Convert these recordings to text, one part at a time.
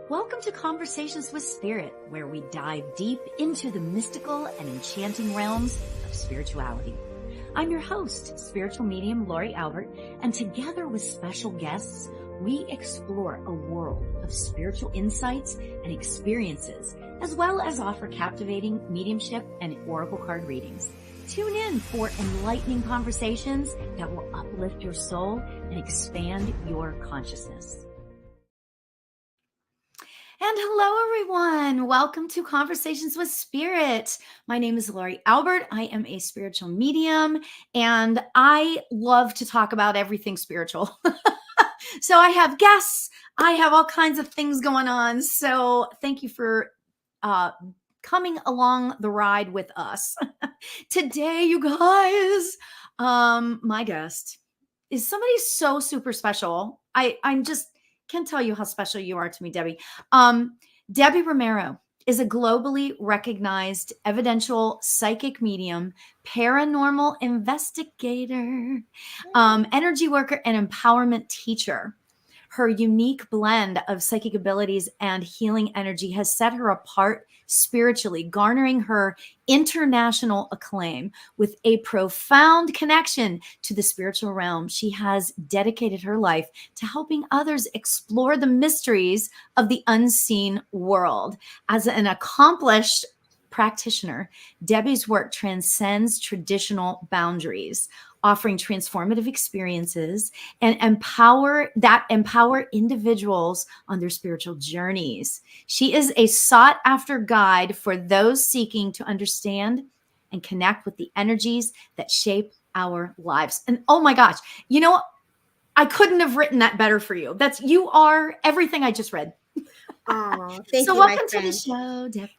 Welcome to Conversations with Spirit, where we dive deep into the mystical and enchanting realms of spirituality. I'm your host, spiritual medium Lauri Albert, and together with special guests, we explore a world of spiritual insights and experiences, as well as offer captivating mediumship and oracle card readings. Tune in for enlightening conversations that will uplift your soul and expand your consciousness. And hello, everyone. Welcome to Conversations with Spirit. My name is Lauri Albert. I am a spiritual medium, and I love to talk about everything spiritual. So I have guests. I have all kinds of things going on. So thank you for coming along the ride with us. Today, you guys, my guest is somebody so super special. I'm just can't tell you how special you are to me, Debbie. Debbie Romero is a globally recognized evidential psychic medium, paranormal investigator, energy worker, and empowerment teacher. Her unique blend of psychic abilities and healing energy has set her apart spiritually, garnering her international acclaim. With a profound connection to the spiritual realm, she has dedicated her life to helping others explore the mysteries of the unseen world. As an accomplished practitioner, Debbie's work transcends traditional boundaries, offering transformative experiences and empower individuals on their spiritual journeys. She is a sought after guide for those seeking to understand and connect with the energies that shape our lives. And oh my gosh, you know, I couldn't have written that better for you. You are everything I just read. Oh, thank so you. Welcome to the show, Debbie.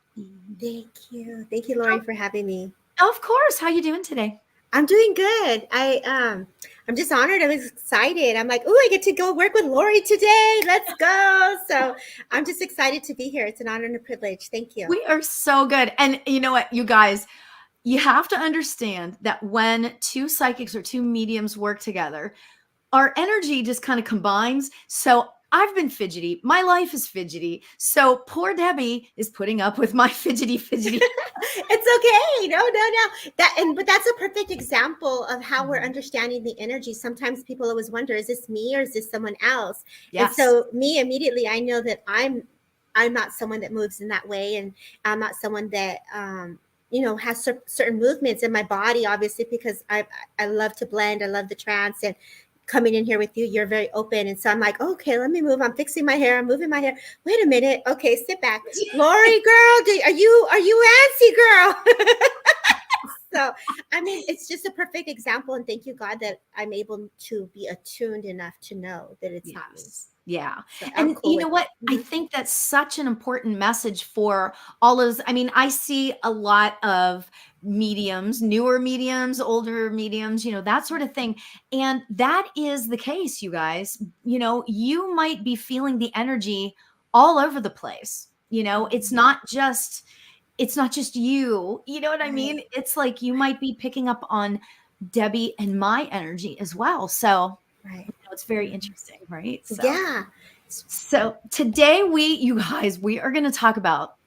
Thank you, Lauri, for having me. Of course. How are you doing today? I'm doing good. I'm just honored. I'm excited. I'm like, I get to go work with Lauri today. Let's go. So I'm just excited to be here. It's an honor and a privilege. Thank you. We are so good. And you know what, you guys, you have to understand that when two psychics or two mediums work together, our energy just kind of combines. So I've been fidgety. My life is fidgety. So poor Debbie is putting up with my fidgety. It's okay. No. But that's a perfect example of how we're understanding the energy. Sometimes people always wonder, is this me or is this someone else? Yes. And so me, immediately, I know that I'm not someone that moves in that way. And I'm not someone that, has certain movements in my body, obviously, because I love to blend. I love the trance, and coming in here with you, you're very open. And so I'm like, okay, let me move. I'm fixing my hair. I'm moving my hair. Wait a minute. Okay, sit back. Lauri, girl, are you antsy, girl? So, I mean, it's just a perfect example. And thank you, God, that I'm able to be attuned enough to know that it's not me. Yeah. So and cool you know what? I think that's such an important message for all those. I mean, I see a lot of mediums, newer mediums, older mediums, that sort of thing. And that is the case, you guys. You might be feeling the energy all over the place. It's not just you. You know what I mean? It's like you might be picking up on Debbie and my energy as well. So it's very interesting, right? So, yeah. So today we are going to talk about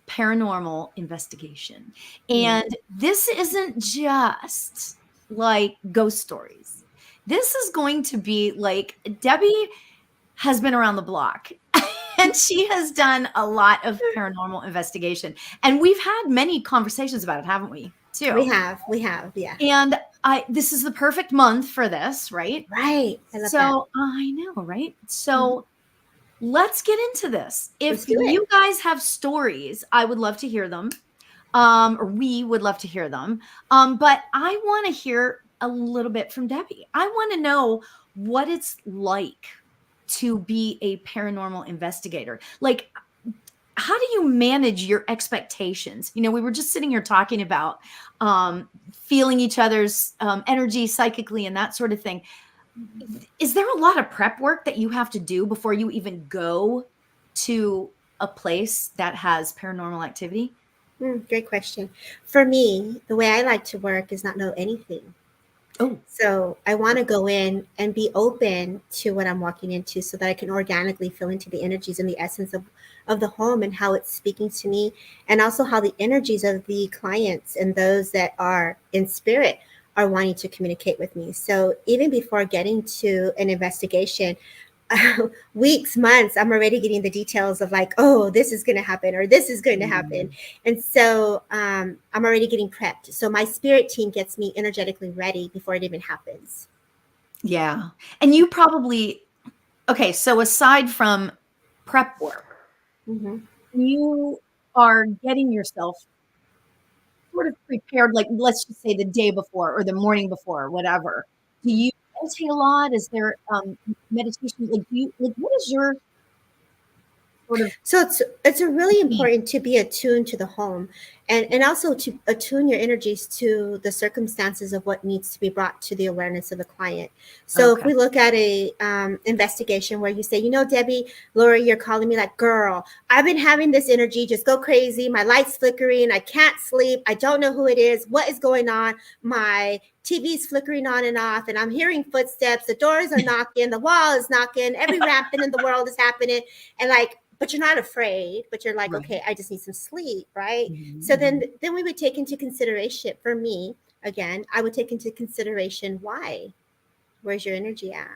paranormal investigation. And this isn't just like ghost stories. This is going to be like Debbie has been around the block and she has done a lot of paranormal investigation. And we've had many conversations about it, haven't we? Too. We have, yeah. And this is the perfect month for this, right? Right. I love that. I know, right? So let's get into this. If you guys have stories, I would love to hear them. Or we would love to hear them. But I want to hear a little bit from Debbie. I want to know what it's like to be a paranormal investigator. Like, how do you manage your expectations? We were just sitting here talking about feeling each other's energy psychically and that sort of thing. Is there a lot of prep work that you have to do before you even go to a place that has paranormal activity? Great question. For me, the way I like to work is not know anything. Oh, So I want to go in and be open to what I'm walking into so that I can organically feel into the energies and the essence of the home and how it's speaking to me, and also how the energies of the clients and those that are in spirit are wanting to communicate with me. So even before getting to an investigation, weeks, months, I'm already getting the details of like, oh, this is going to happen or this is going to happen. mm, And so I'm already getting prepped. So my spirit team gets me energetically ready before it even happens. yeah. And you probably, okay, so aside from prep work, Hmm. you are getting yourself sort of prepared, like let's just say the day before or the morning before, or whatever. Do you meditate a lot? Is there meditation? Like, do you like what is your sort of So it's a really routine? important to be attuned to the home, and also to attune your energies to the circumstances of what needs to be brought to the awareness of the client. So if Okay. we look at a investigation where you say, you know, Debbie, Lauri, you're calling me like, girl, I've been having this energy just go crazy. My light's flickering. I can't sleep. I don't know who it is. What is going on? My TV's flickering on and off, and I'm hearing footsteps. The doors are knocking. The wall is knocking. Every rampant in the world is happening, and like, but you're not afraid, but you're like, Right. okay, I just need some sleep, right? So Mhm, then we would take into consideration, for me, again, I would take into consideration why. Where's your energy at?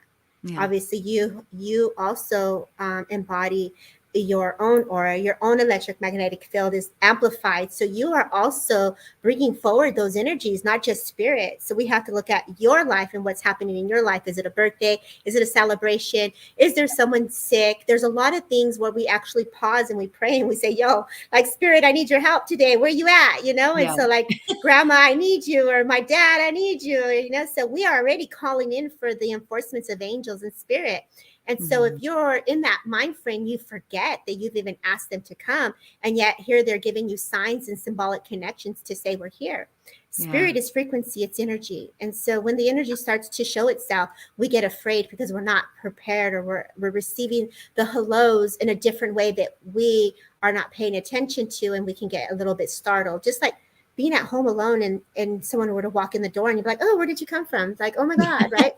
mhm. Yeah. Obviously you also embody your own aura. Your own electromagnetic field is amplified, so you are also bringing forward those energies, not just spirit. So we have to look at your life and what's happening in your life. Is it a birthday? Is it a celebration? Is there someone sick? There's a lot of things where we actually pause and we pray and we say, yo, like, spirit, I need your help today. Where you at? And Yeah. so, like, grandma, I need you, or my dad, I need you. So we are already calling in for the enforcements of angels and spirit. And so if Mhm. you're in that mind frame, you forget that you've even asked them to come. And yet here they're giving you signs and symbolic connections to say, we're here. Yeah. Spirit is frequency, it's energy. And so when the energy starts to show itself, we get afraid because we're not prepared, or we're receiving the hellos in a different way that we are not paying attention to. And we can get a little bit startled, just like being at home alone, and someone were to walk in the door and you'd be like, oh, where did you come from? It's like, oh my God, right?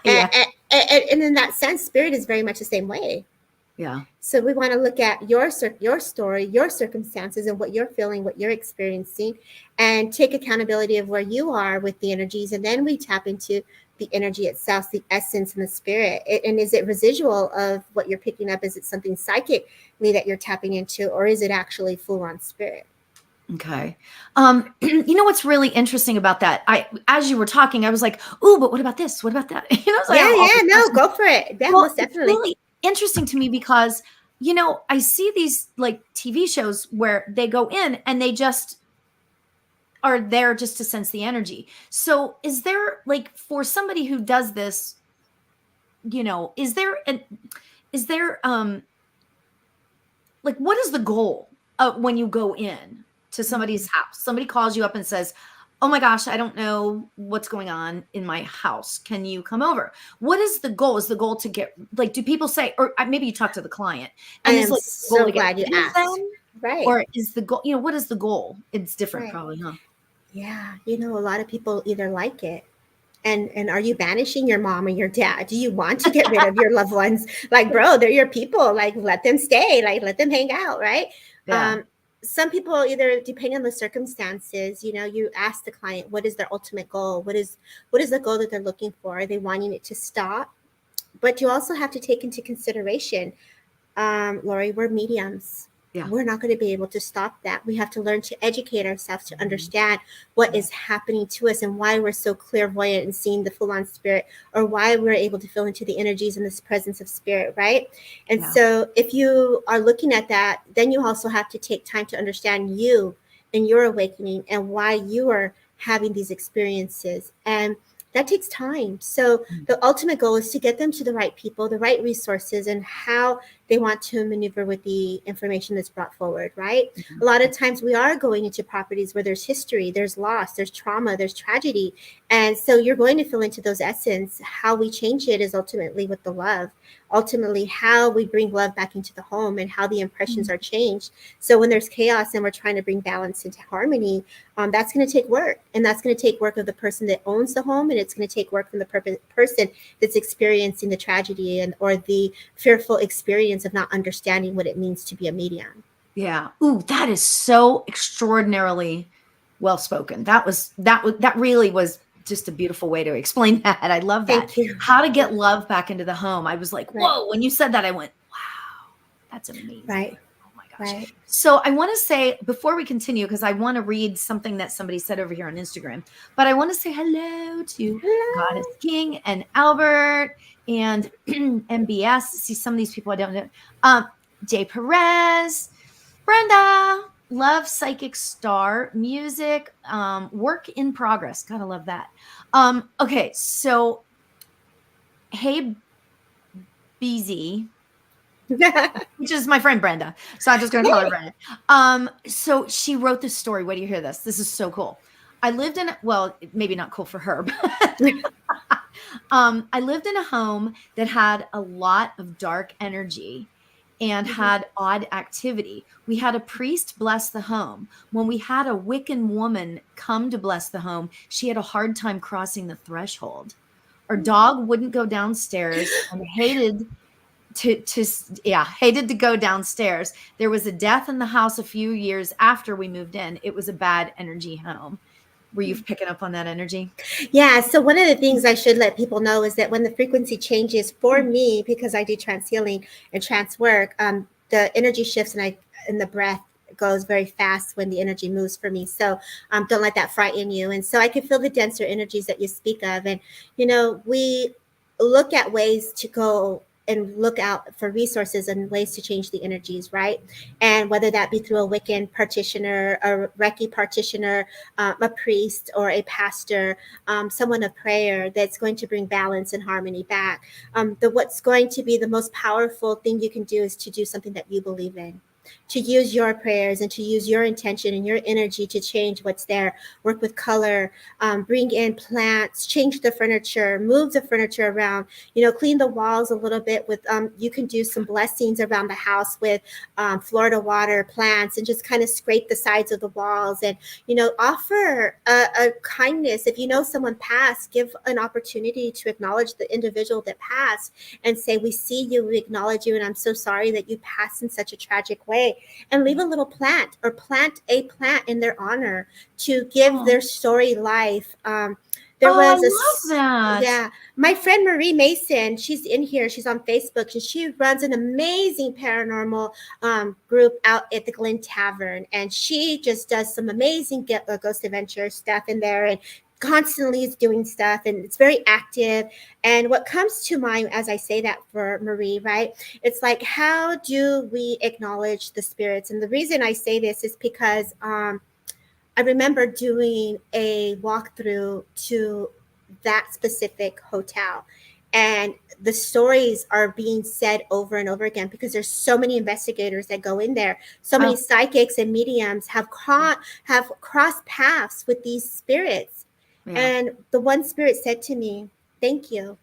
And, Yeah. and in that sense, spirit is very much the same way. Yeah. So we want to look at your story, your circumstances, and what you're feeling, what you're experiencing, and take accountability of where you are with the energies. And then we tap into the energy itself, the essence and the spirit. And is it residual of what you're picking up? Is it something psychically that you're tapping into, or is it actually full on spirit? Okay. You know what's really interesting about that? As you were talking, I was like, "Ooh, but what about this? What about that?" So I Yeah, have all yeah, these no, questions. go for it. Yeah, Well, most it's definitely. really interesting to me because, I see these like TV shows where they go in and they just are there just to sense the energy. So, is there like for somebody who does this, is there like what is the goal when you go in to somebody's Mhm. house? Somebody calls you up and says, oh my gosh, I don't know what's going on in my house, can you come over? What is the goal? Is the goal to get, like, do people say, or maybe you talk to the client I and is am like the goal so to get glad you rid of asked. them, Right, or is the goal, what is the goal? It's different right. probably, huh? Yeah, a lot of people either like it. And are you banishing your mom or your dad? Do you want to get rid of your loved ones? Like, bro, they're your people. Like, let them stay. Like, let them hang out, right? Yeah. Um, some people, either depending on the circumstances, you ask the client, what is their ultimate goal? What is the goal that they're looking for? Are they wanting it to stop? But you also have to take into consideration, Lauri, we're mediums. Yeah. We're not going to be able to stop that. We have to learn to educate ourselves to Mhm. understand what Yeah. is happening to us and why we're so clairvoyant and seeing the full on spirit, or why we're able to feel into the energies and this presence of spirit, right? And Yeah. so, if you are looking at that, then you also have to take time to understand you and your awakening and why you are having these experiences. And that takes time. So, Mhm. the ultimate goal is to get them to the right people, the right resources, and how they want to maneuver with the information that's brought forward, right? A lot of times we are going into properties where there's history, there's loss, there's trauma, there's tragedy. And so you're going to feel into those essence. How we change it is ultimately with the love. ultimately how we bring love back into the home and how the impressions Mm. are changed. So when there's chaos and we're trying to bring balance into harmony, that's going to take work, and that's going to take work of the person that owns the home, and it's going to take work from the person that's experiencing the tragedy and or the fearful experience of not understanding what it means to be a medium. Yeah. Ooh, that is so extraordinarily well spoken. That really was just a beautiful way to explain that. I love that. Thank you. How to get love back into the home. I was like, Right, whoa, when you said that, I went, wow, that's amazing. right, Oh my gosh. right. So I want to say before we continue, because I want to read something that somebody said over here on Instagram, but I want to say hello to Goddess Hello. King and Albert and MBS. See some of these people I don't know. Jay Perez. Brenda, love Psychic Star music, work in progress. Gotta love that. Okay, so hey BZ, which is my friend Brenda. So I'm just gonna call her Yay. Brenda. So she wrote this story. Wait do you hear this? This is so cool. I lived in well, maybe not cool for her, but I lived in a home that had a lot of dark energy and Mhm. had odd activity. We had a priest bless the home. When we had a Wiccan woman come to bless the home, she had a hard time crossing the threshold. Our dog wouldn't go downstairs and hated to go downstairs. There was a death in the house a few years after we moved in. It was a bad energy home. Were you picking up on that energy? Yeah, so one of the things I should let people know is that when the frequency changes for Mm. me, because I do trance healing and trance work, the energy shifts and the breath goes very fast when the energy moves for me. So don't let that frighten you. And so I can feel the denser energies that you speak of. And we look at ways to go and look out for resources and ways to change the energies, right? And whether that be through a Wiccan practitioner, a Reiki practitioner, a priest, or a pastor, someone of prayer that's going to bring balance and harmony back. What's going to be the most powerful thing you can do is to do something that you believe in, to use your prayers and to use your intention and your energy to change what's there. Work with color, bring in plants, change the furniture, move the furniture around, clean the walls a little bit with, you can do some blessings around the house with Florida water plants, and just kind of scrape the sides of the walls, and offer a kindness. If you know someone passed, give an opportunity to acknowledge the individual that passed and say, we see you, we acknowledge you, and I'm so sorry that you passed in such a tragic way. And leave a little plant, or plant a plant in their honor to give Oh, their story life. There oh, I was love that. yeah, my friend Marie Mason, she's in here, she's on Facebook, and she runs an amazing paranormal group out at the Glen Tavern, and she just does some amazing ghost adventure stuff in there, and constantly is doing stuff, and it's very active. And what comes to mind as I say that for Marie, right, it's like, how do we acknowledge the spirits? And the reason I say this is because I remember doing a walkthrough to that specific hotel, and the stories are being said over and over again because there's so many investigators that go in there. So many Oh, psychics and mediums have crossed paths with these spirits. yeah. And the one spirit said to me, "Thank you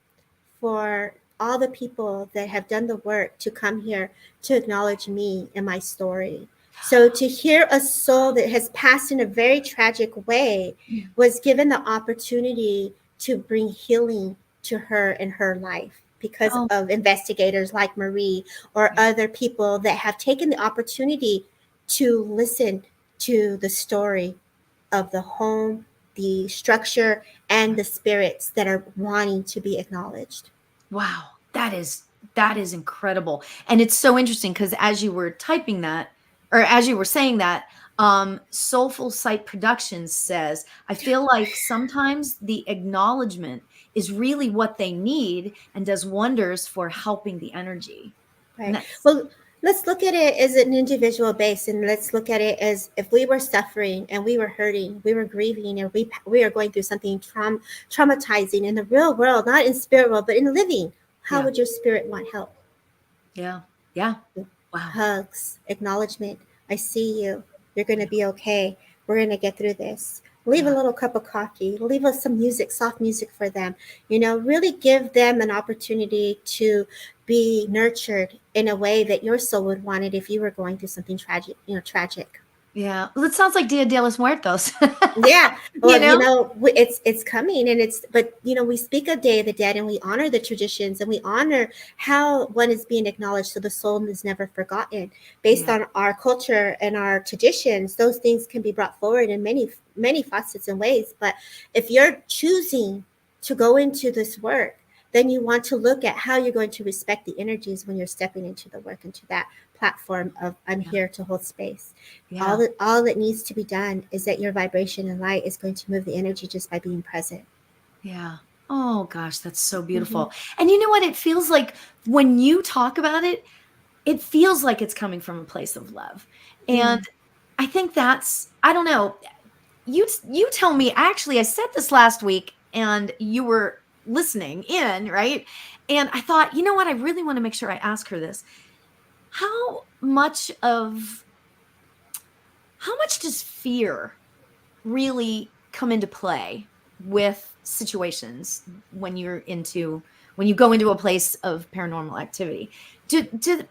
for all the people that have done the work to come here to acknowledge me and my story." So to hear a soul that has passed in a very tragic way was given the opportunity to bring healing to her in her life because Oh, of investigators like Marie or yeah. other people that have taken the opportunity to listen to the story of the home, the structure, and the spirits that are wanting to be acknowledged. Wow, that is incredible. And it's so interesting because as you were typing that, or as you were saying that, Soulful Sight Productions says, I feel like sometimes the acknowledgement is really what they need and does wonders for helping the energy. And Right. that's Well, let's look at it as an individual base, and let's look at it as if we were suffering and we were hurting, we were grieving, and we are going through something traumatizing in the real world, not in spirit world, but in living. How yeah, would your spirit want help? yeah, yeah. Wow. Hugs, acknowledgement. I see you. You're going to Yeah, be okay. We're going to get through this. Leave a yeah. little cup of coffee. Leave us some music, soft music for them. Really give them an opportunity to be nurtured in a way that your soul would want it if you were going through something tragic, tragic. Yeah. Well, it sounds like Dia de los Muertos. Yeah, You well, know? it's coming, and but we speak of Day of the Dead, and we honor the traditions, and we honor how one is being acknowledged, so the soul is never forgotten. Based Yeah. on our culture and our traditions, those things can be brought forward in many facets and ways. But if you're choosing to go into this work, then you want to look at how you're going to respect the energies when you're stepping into the work, into that platform of I'm Yeah. here to hold space. Yeah. All that needs to be done is that your vibration and light is going to move the energy just by being present. Yeah. Oh gosh, that's so Mm-hmm. beautiful. And you know what? It feels like when you talk about it, it feels like it's coming from a place of love. And Mm. I think that's, I don't know, you tell me. Actually, I said this last week and you were listening in, right? And I thought, you know what? I really want to make sure I ask her this. How much of how much does fear really come into play with situations when when you go into a place of paranormal activity?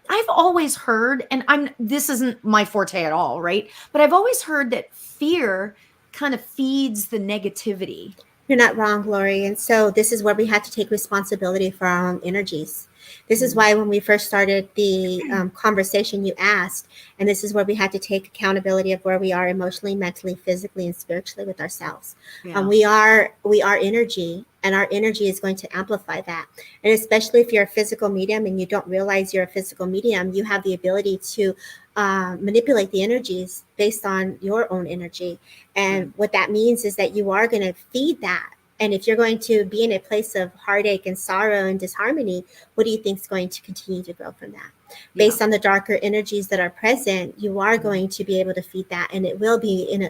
I've always heard, and this isn't my forte at all, right? But I've always heard that fear kind of feeds the negativity. You're not wrong, Lauri. And so this is where we have to take responsibility for our own energies. This is Mm. why when we first started the conversation, you asked, and this is where we had to take accountability of where we are emotionally, mentally, physically, and spiritually with ourselves. Yeah. We are energy, and our energy is going to amplify that. And especially if you're a physical medium and you don't realize you're a physical medium, you have the ability to manipulate the energies based on your own energy. Right. And what that means is that you are going to feed that. And if you're going to be in a place of heartache and sorrow and disharmony, what do you think is going to continue to grow from that? Yeah. Based on the darker energies that are present, you are Mm. going to be able to feed that, and it will be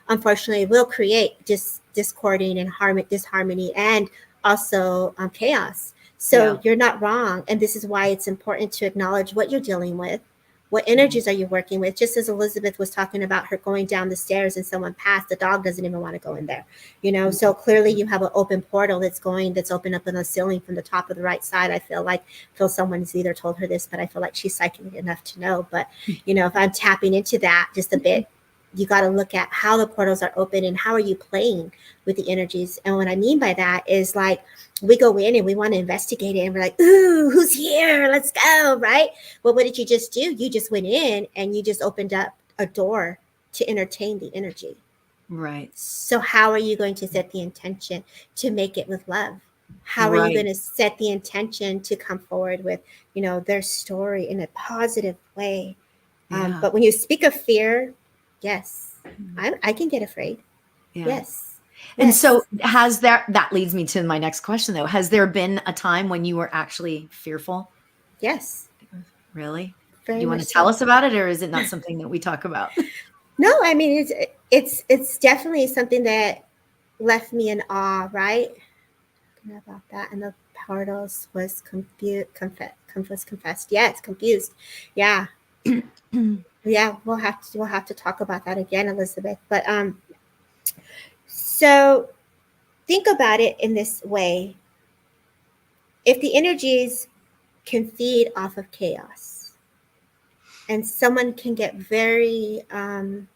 unfortunately, it will create discording and disharmony, and also chaos. Yeah. So you're not wrong, and this is why it's important to acknowledge what you're dealing with. What Mhm. energies are you working with? Just as Elizabeth was talking about her going down the stairs and someone passed, the dog doesn't even want to go in there. So clearly Mhm. you have an open portal that's open up on the ceiling from the top of the right side. I feel someone's either told her this, but I feel like she's psychic enough to know. But if I'm tapping into that just a bit, you got to look at how the portals are open and how are you playing with the energies. And what I mean by that is, like, we go in and we want to investigate it, and we're like, ooh, who's here? Let's go, right? Well, what did you just do? You just went in and you just opened up a door to entertain the energy. Right. So how are you going to set the intention to make it with love? How are you Right. going to set the intention to come forward with, their story in a positive way? Yeah. But when you speak of fear, yes, Mhm. I can get afraid. Yeah. Yes, And so yes, that leads me to my next question though. Has there been a time when you were actually fearful? yes, Really? Do very you want much to tell so. us about it, or is it not something that we talk about? No, I mean, it's definitely something that left me in awe, right? About that, and the portals was confessed. Yes, confused. Yeah, yeah. We'll have to talk about that again, Elizabeth. But so think about it in this way: if the energies can feed off of chaos, and someone can get very I'm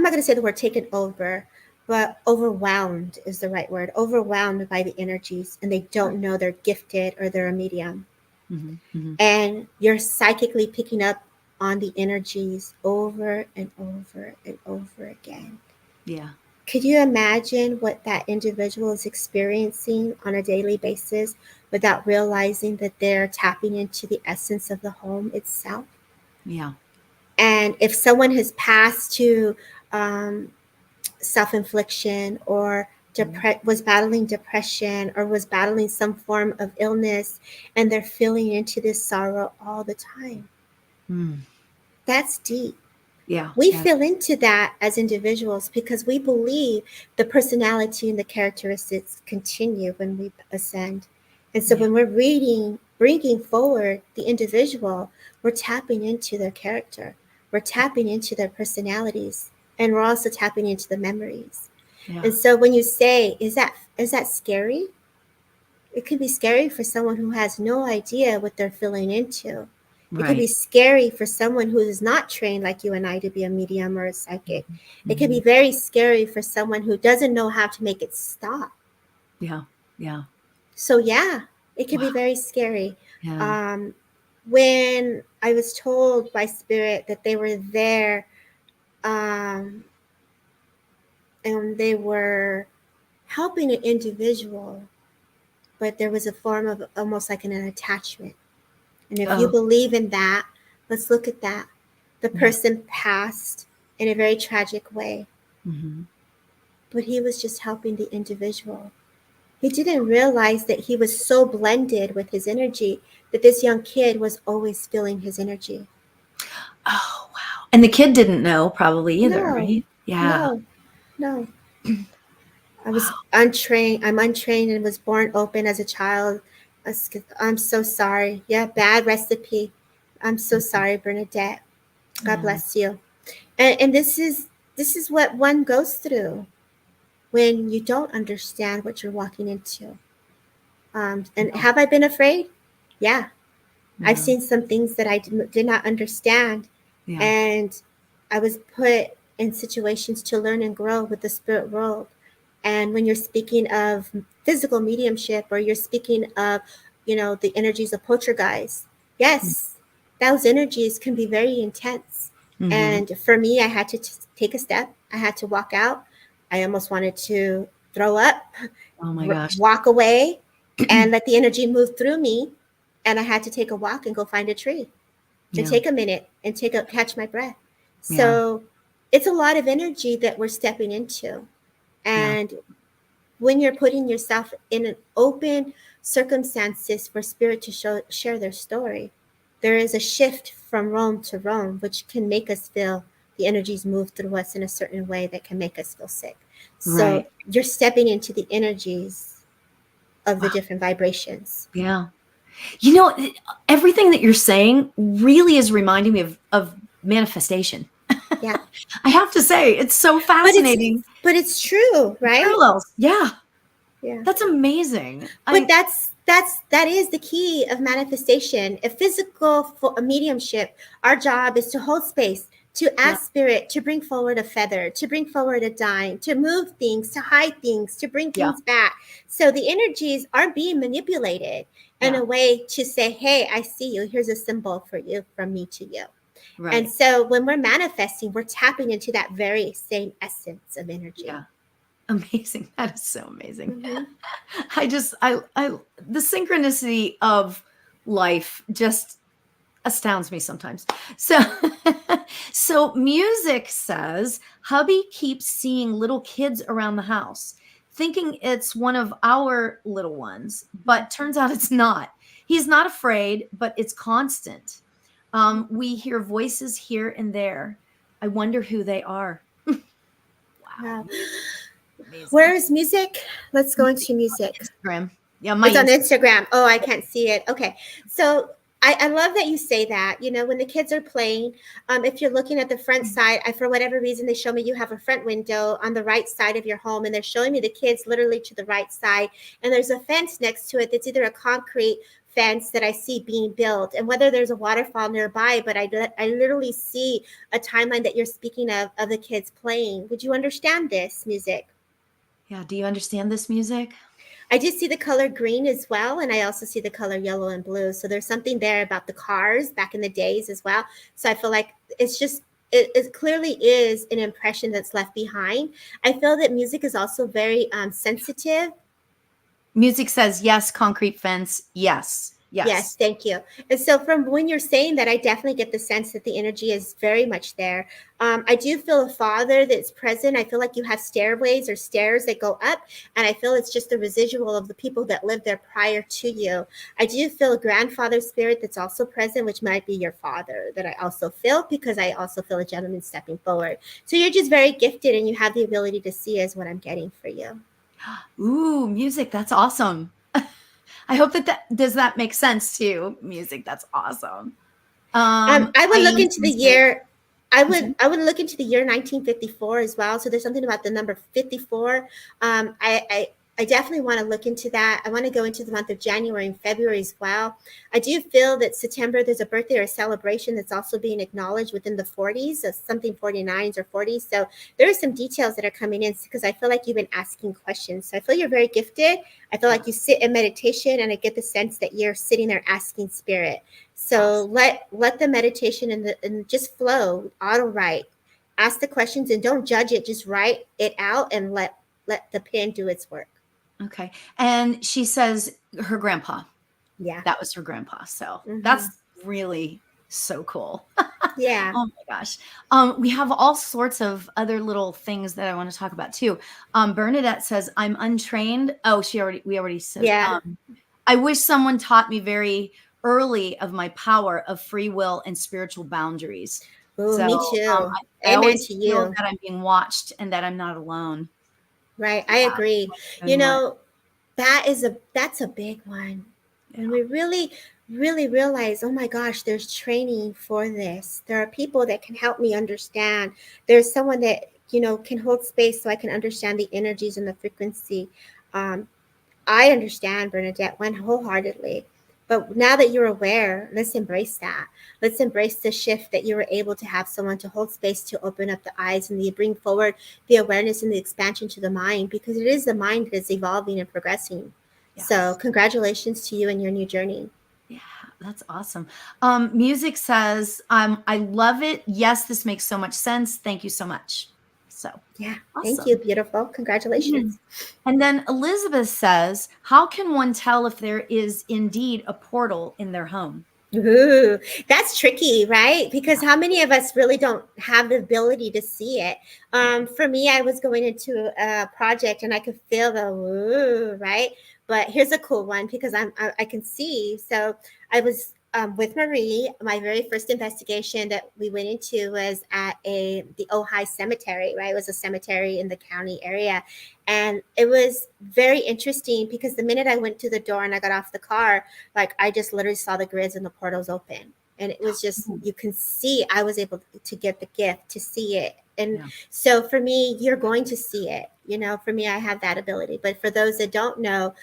not going to say the word taken over, but overwhelmed is the right word. Overwhelmed by the energies, and they Sure. don't know they're gifted or they're a medium. Mhm, mhm. And you're psychically picking up on the energies over and over and over again. Yeah. Could you imagine what that individual is experiencing on a daily basis without realizing that they're tapping into the essence of the home itself? Yeah. And if someone has passed to um, self infliction, or Mhm. was battling depression, or was battling some form of illness, and they're feeling into this sorrow all the time, Mm. that's deep. Yeah. We Yeah. feel into that as individuals because we believe the personality and the characteristics continue when we ascend. And so Yeah. when we're reading, bringing forward the individual, we're tapping into their character, we're tapping into their personalities, and we're also tapping into the memories. Yeah. And so when you say, is that scary? It can be scary for someone who has no idea what they're feeling into. It can be Right. scary for someone who is not trained like you and I to be a medium or a psychic. It can Mm-hmm. be very scary for someone who doesn't know how to make it stop. Yeah. Yeah. So yeah, it can Wow. be very scary. Yeah. Um, when I was told by spirit that they were there, um, and they were helping an individual, but there was a form of almost like an attachment. And if you Oh, believe in that, let's look at that. The yeah. person passed in a very tragic way, Mm-hmm. but he was just helping the individual. He didn't realize that he was so blended with his energy that this young kid was always feeling his energy. Oh, wow. And the kid didn't know probably either, No, right? Yeah. no, no. I was Wow. untrained. I'm untrained and was born open as a child. I'm so sorry. Yeah, bad recipe. I'm so sorry, Bernadette. God Yeah. bless you. And this is what one goes through when you don't understand what you're walking into. And Yeah. have I been afraid? Yeah, I've Yeah. seen some things that I did not understand, Yeah. and I was put in situations to learn and grow with the spirit world. And when you're speaking of physical mediumship, or you're speaking of, the energies of poltergeist, yes, those energies can be very intense. Mm-hmm. And for me, I had to take a step. I had to walk out. I almost wanted to throw up, Oh my gosh. walk away, and let the energy move through me. And I had to take a walk and go find a tree and Yeah. take a minute and catch my breath. Yeah. So it's a lot of energy that we're stepping into. Yeah. And when you're putting yourself in an open circumstances for spirit to share their story, there is a shift from realm to realm, which can make us feel the energies move through us in a certain way that can make us feel sick. So Right. you're stepping into the energies of the Wow. different vibrations. Yeah. You know, everything that you're saying really is reminding me of manifestation. Yeah. I have to say, it's so But it's fascinating. but it's true, right? Parallels. Yeah. Yeah. That's amazing. But that is the key of manifestation. A physical a mediumship, our job is to hold space, to Yeah. ask spirit to bring forward a feather, to bring forward a dime, to move things, to hide things, to bring Yeah. things back. So the energies are being manipulated in Yeah. a way to say, hey, I see you. Here's a symbol for you, from me to you. And Right. so when we're manifesting, we're tapping into that very same essence of energy. Yeah. Amazing. That is so amazing. Mm-hmm. I the synchronicity of life just astounds me sometimes. So so music says hubby keeps seeing little kids around the house, thinking it's one of our little ones, but turns out it's not. He's not afraid, but it's constant. We hear voices here and there. I wonder who they are. Wow, Wow. music, amazing. Where is music? Let's go Music into music. Instagram. Yeah, my It's on Instagram. Instagram. Oh, I can't see it. Okay. So I love that you say that. When the kids are playing, if you're looking at the front side, for whatever reason, they show me you have a front window on the right side of your home, and they're showing me the kids literally to the right side. And there's a fence next to it that's either a concrete fence that I see being built, and whether there's a waterfall nearby, but I literally see a timeline that you're speaking of the kids playing. Would you understand this music? Yeah, do you understand this music? I do see the color green as well, and I also see the color yellow and blue. So there's something there about the cars back in the days as well. So I feel like it's just it clearly is an impression that's left behind. I feel that music is also very sensitive. Music says yes, concrete fence. Yes. Yes, Yes. thank you. And so, from when you're saying that, I definitely get the sense that the energy is very much there. I do feel a father that's present. I feel like you have stairways or stairs that go up, and I feel it's just the residual of the people that lived there prior to you. I do feel a grandfather spirit that's also present, which might be your father, that I also feel, because I also feel a gentleman stepping forward. So, you're just very gifted, and you have the ability to see, is what I'm getting for you. Ooh, music. That's awesome. I hope that does that make sense to you? Music. That's awesome. I would I look use into the music. year. I I'm would sorry. I would look into the year 1954 as well. So there's something about the number 54. I I definitely want to look into that. I want to go into the month of January and February as well. I do feel that September, there's a birthday or a celebration that's also being acknowledged within the 40s, so something 49s or 40s. So there are some details that are coming in because I feel like you've been asking questions. So I feel you're very gifted. I feel like you sit in meditation, and I get the sense that you're sitting there asking spirit. So Awesome. let the meditation and just flow, auto write. Ask the questions and don't judge it. Just write it out and let the pen do its work. Okay. And she says her grandpa. Yeah. That was her grandpa. So Hmm. that's really so cool. Yeah. Oh my gosh. We have all sorts of other little things that I want to talk about too. Bernadette says, I'm untrained. Oh, we already said, Yeah. I wish someone taught me very early of my power of free will and spiritual boundaries. Oh, So me too. I Amen always to feel you. that I'm being watched and that I'm not alone. Right. I agree. So You much. know, that's a big one. When Yeah. we really realize, oh my gosh, there's training for this. There are people that can help me understand. There's someone that, can hold space so I can understand the energies and the frequency. Um, I understand, Bernadette, one wholeheartedly. But now that you're aware, let's embrace that. Let's embrace the shift that you were able to have someone to hold space to open up the eyes and bring forward the awareness and the expansion to the mind, because it is the mind that is evolving and progressing. So, Yes. congratulations to you and your new journey. Yeah, that's awesome. Music says, I love it. Yes, this makes so much sense. Thank you so much. So Yeah. Thank you. awesome. Beautiful. Mhm. Congratulations. And then Elizabeth says, how can one tell if there is indeed a portal in their home? Ooh, that's tricky, right? Because how many of us really don't have the ability to see it? Yeah. For me, I was going into a project and I could feel the ooh, right? But here's a cool one because I can see. So I was with Marie. My very first investigation that we went into was at the Ojai Cemetery, right? It was a cemetery in the county area, and it was very interesting because the minute I went to the door and I got off the car, like I just literally saw the grids and the portals open. And it was just, Ooh, you can see, I was able to get the gift to see it. And yeah. so for me, you're going to see it. For me, I have that ability. But for those that don't know,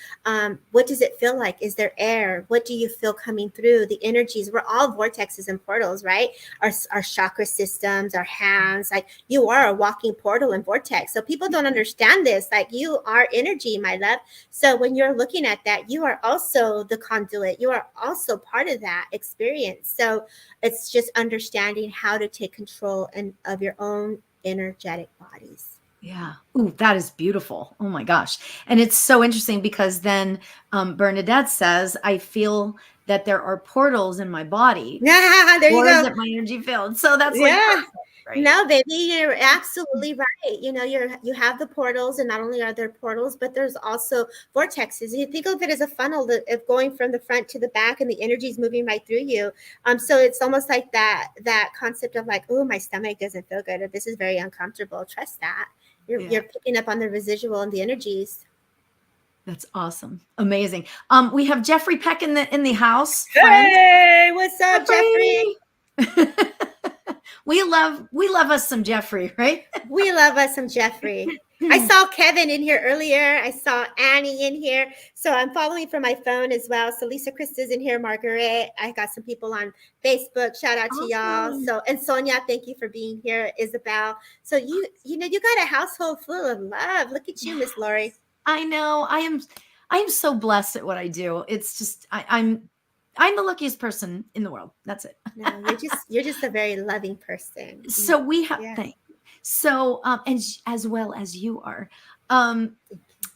what does it feel like? Is there air? What do you feel coming through? The energies, we're all vortexes and portals, right? Our chakra systems, our hands, like you are a walking portal and vortex. So people don't understand this. Like you are energy, my love. So when you're looking at that, you are also the conduit. You are also part of that experience. So it's just understanding how to take control of your own energetic bodies. Yeah. Ooh, that is beautiful. Oh my gosh. And it's so interesting because then Bernadette says, I feel that there are portals in my body, Yeah, there you or is go. it my energy field? So that's like Yeah. perfect, right? No, baby, you're absolutely right. You have the portals, and not only are there portals, but there's also vortexes. You think of it as a funnel of going from the front to the back, and the energy is moving right through you. So it's almost like that concept of like, oh, my stomach doesn't feel good, or this is very uncomfortable. Trust that. You're Yeah. picking up on the residual and the energies. That's awesome. Amazing. We have Jeffrey Peck in the house, friend. Hey, what's up, Jeffrey? Jeffrey. We love us some Jeffrey, right? We love us some Jeffrey. I saw Kevin in here earlier. I saw Annie in here. So I'm following from my phone as well. So Lisa Christa's in here, Margaret. I got some people on Facebook. Shout out to y'all. Awesome. So, and Sonia, thank you for being here. Isabel. So you got a household full of love. Look at you, Miss Lauri. Yes. I know. I am so blessed at what I do. It's just I'm the luckiest person in the world. That's it. No, you're just a very loving person. So we have Yeah. thank you. So as well as you are. Um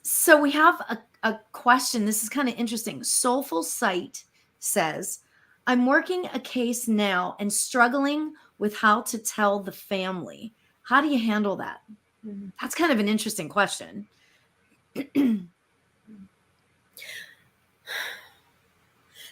so we have a question. This is kind of interesting. Soulful Sight says, I'm working a case now and struggling with how to tell the family. How do you handle that? Mhm. That's kind of an interesting question.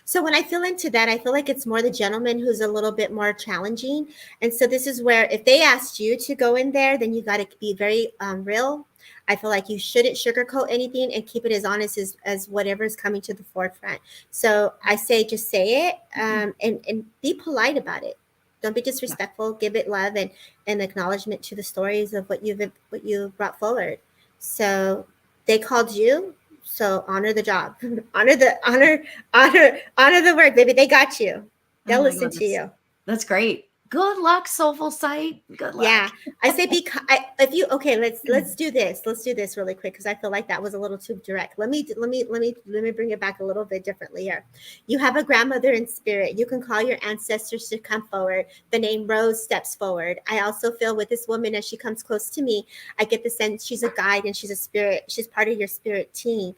So when I feel into that, I feel like it's more the gentleman who's a little bit more challenging. And so this is where if they asked you to go in there, then you got to be very real. I feel like you shouldn't sugarcoat anything and keep it as honest as whatever is coming to the forefront. So I say, just say it, and be polite about it. Don't be Yeah. disrespectful. Give it love and acknowledgement to the stories of what you brought forward. So They called you, so honor the job. Honor the work, baby. They got you. Oh They'll my listen God, to you. that's great. Good luck, Soulful Sight. Good luck. Yeah, I say if you okay, let's do this. Let's do this really quick because I feel like that was a little too direct. Let me bring it back a little bit differently here. You have a grandmother in spirit. You can call your ancestors to come forward. The name Rose steps forward. I also feel with this woman as she comes close to me, I get the sense she's a guide and she's a spirit. She's part of your spirit team.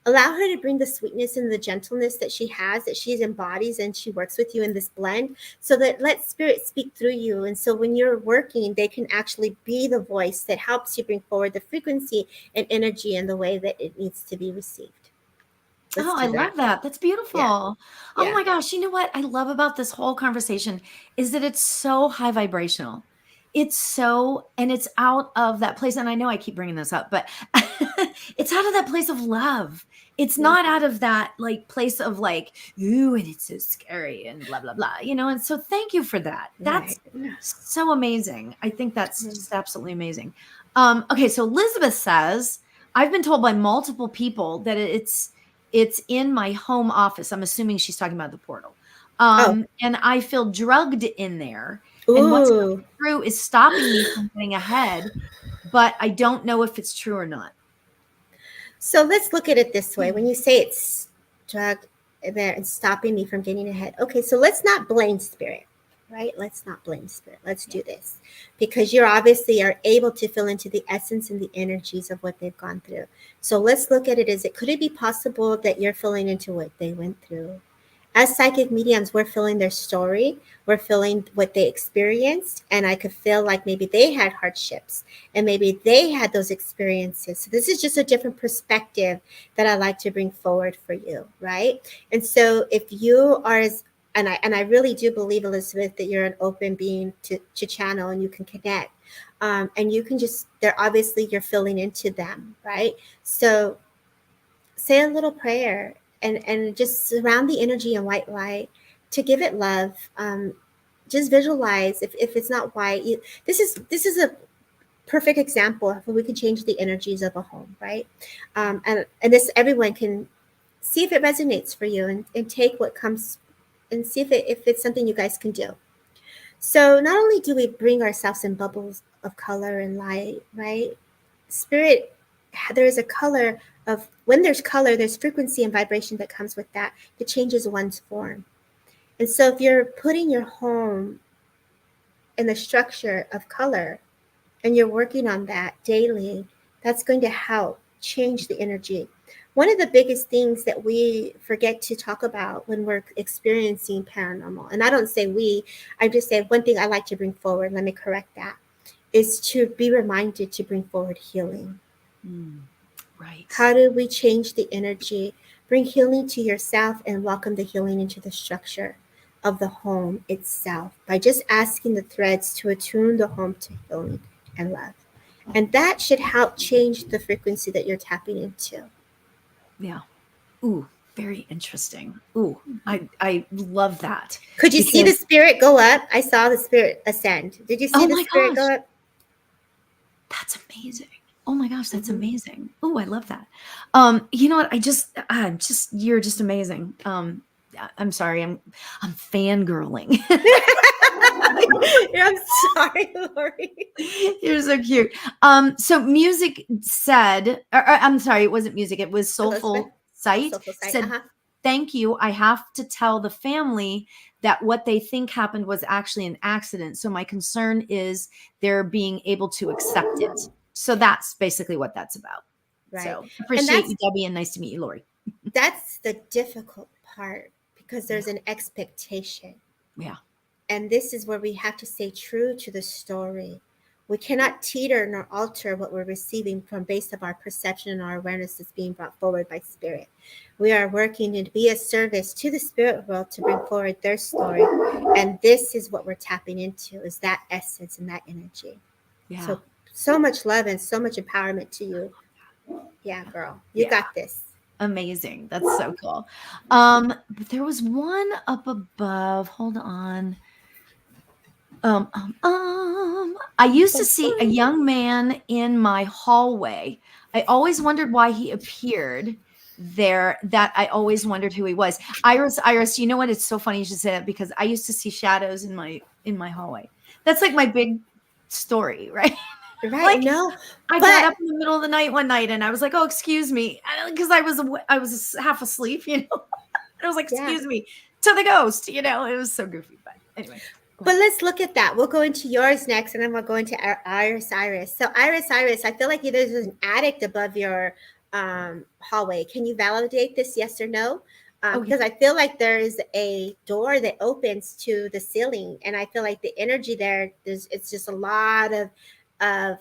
Allow her to bring the sweetness and the gentleness that she has, that she embodies, and she works with you in this blend, so that let spirit speak through you. And so when you're working, they can actually be the voice that helps you bring forward the frequency and energy in the way that it needs to be received. Let's Oh, I do that. love that. That's Yeah. beautiful. Oh Yeah. my gosh. You know what I love about this whole conversation is that it's so high vibrational. It's so, and it's out of that place. And I know I keep bringing this up, but it's out of that place of love. It's not out of that like place of like, ooh, and it's so scary and blah, blah, blah, you know? And so thank you for that. Right. That's so amazing. I think that's Mhm. just absolutely amazing. Okay. So Elizabeth says, I've been told by multiple people that it's in my home office. I'm assuming she's talking about the portal. Oh. And I feel drugged in there. And what's Ooh. coming through is stopping me from getting ahead, but I don't know if it's true or not. So let's look at it this way. When you say it's drug there and stopping me from getting ahead. Okay, so let's not blame spirit, right? Let's not blame spirit. Let's do this because you're obviously are able to feel into the essence and the energies of what they've gone through. So let's look at it as it could it be possible that you're feeling into what they went through? As psychic mediums, we're feeling their story, we're feeling what they experienced, and I could feel like maybe they had hardships and maybe they had those experiences. So this is just a different perspective that I like to bring forward for you, right? And so if you are as and I really do believe, Elizabeth, that you're an open being to channel and you can connect. And you can just they're obviously you're feeling into them, right? So say a little prayer and just surround the energy in white light to give it love. Just visualize if it's not white, this is a perfect example of how we can change the energies of a home, right? And this everyone can see if it resonates for you and take what comes and see if it's something you guys can do. So not only do we bring ourselves in bubbles of color and light, right? Spirit, there is a color of when there's color, there's frequency and vibration that comes with that. It changes one's form. And so if you're putting your home in the structure of color and you're working on that daily, that's going to help change the energy. One of the biggest things that we forget to talk about when we're experiencing paranormal, and I don't say we, I just say one thing I like to bring forward, let me correct that, is to be reminded to bring forward healing. Right. How do we change the energy? Bring healing to yourself and welcome the healing into the structure of the home itself by just asking the threads to attune the home to healing and love. And that should help change the frequency that you're tapping into. Yeah. Ooh, very interesting. Ooh, I love that Could you see the because spirit go up? I saw the spirit ascend. Did you see oh the my spirit gosh, go up? that's amazing. Oh my gosh, that's Mm-hmm. amazing. Oh, I love that. You know what? Just you're just amazing. I'm sorry, I'm fangirling. I'm sorry, Lauri. You're so cute. So music said, or I'm sorry, it wasn't music, it was Elizabeth, Soulful Sight soulful sight. said, Uh-huh. thank you. I have to tell the family that what they think happened was actually an accident. So my concern is they're being able to accept it. So that's basically what that's about. Right. So And appreciate you, Debbie, and nice to meet you, Lauri. that's the difficult part because Yeah. there's an expectation. Yeah. And this is where we have to stay true to the story. We cannot teeter nor alter what we're receiving from based of our perception and our awareness that's being brought forward by spirit. We are working to be a service to the spirit world to bring forward their story. And this is what we're tapping into is that essence and that energy. Yeah. So much love and so much empowerment to you. Yeah, girl. You Yeah. got this. Amazing. That's so cool. But there was one up above. Hold on. I used to see a young man in my hallway. I always wondered why he appeared there, that I always wondered who he was. Iris, you know what? It's so funny you should say that, because I used to see shadows in my hallway. That's like my big story, right? Right. Like, No, I got but up in the middle of the night one night and I was like, "Oh, excuse me," because I was half asleep, you know. And I was like, yeah. "Excuse me," to the ghost, you know. It was so goofy, but anyway, go But ahead. let's look at that. We'll go into yours next, and then we'll go into Iris. So Iris, I feel like there's an addict above your hallway. Can you validate this, yes or no? Oh yeah, Because I feel like there is a door that opens to the ceiling, and I feel like the energy there, it's just a lot of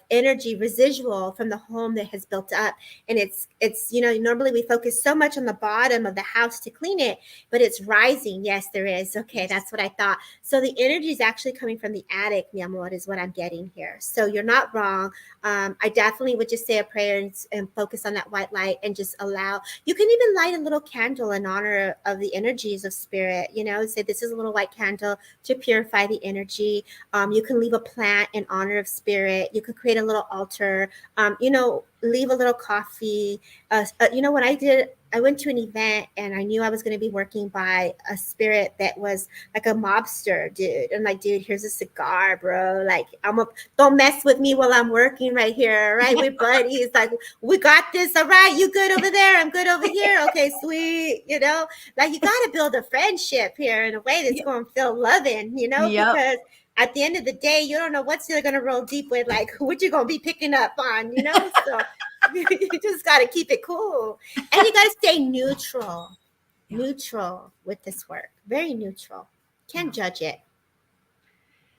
energy residual from the home that has built up. And it's normally we focus so much on the bottom of the house to clean it, but it's rising. Yes, there is. Okay, yes, that's what I thought. So the energy is actually coming from the attic, mi amor, is what I'm getting here. So you're not wrong. I definitely would just say a prayer and focus on that white light, and just allow. You can even light a little candle in honor of the energies of spirit. Say this is a little white candle to purify the energy. You can leave a plant in honor of spirit. You could create a little altar. Leave a little coffee. When I went to an event and I knew I was going to be working by a spirit that was like a mobster dude. I'm like, dude, here's a cigar, bro. Like, don't mess with me while I'm working right here. Right. We're buddies. Like, we got this. All right. You good over there? I'm good over here. Okay, sweet. Like, you got to build a friendship here in a way that's yep, going to feel loving, yep. because at the end of the day, you don't know what's they're going to roll deep with, like what you're going to be picking up on. So you just got to keep it cool. And you got to stay neutral, Yeah, neutral with this work. Very neutral. Can't yeah. judge it.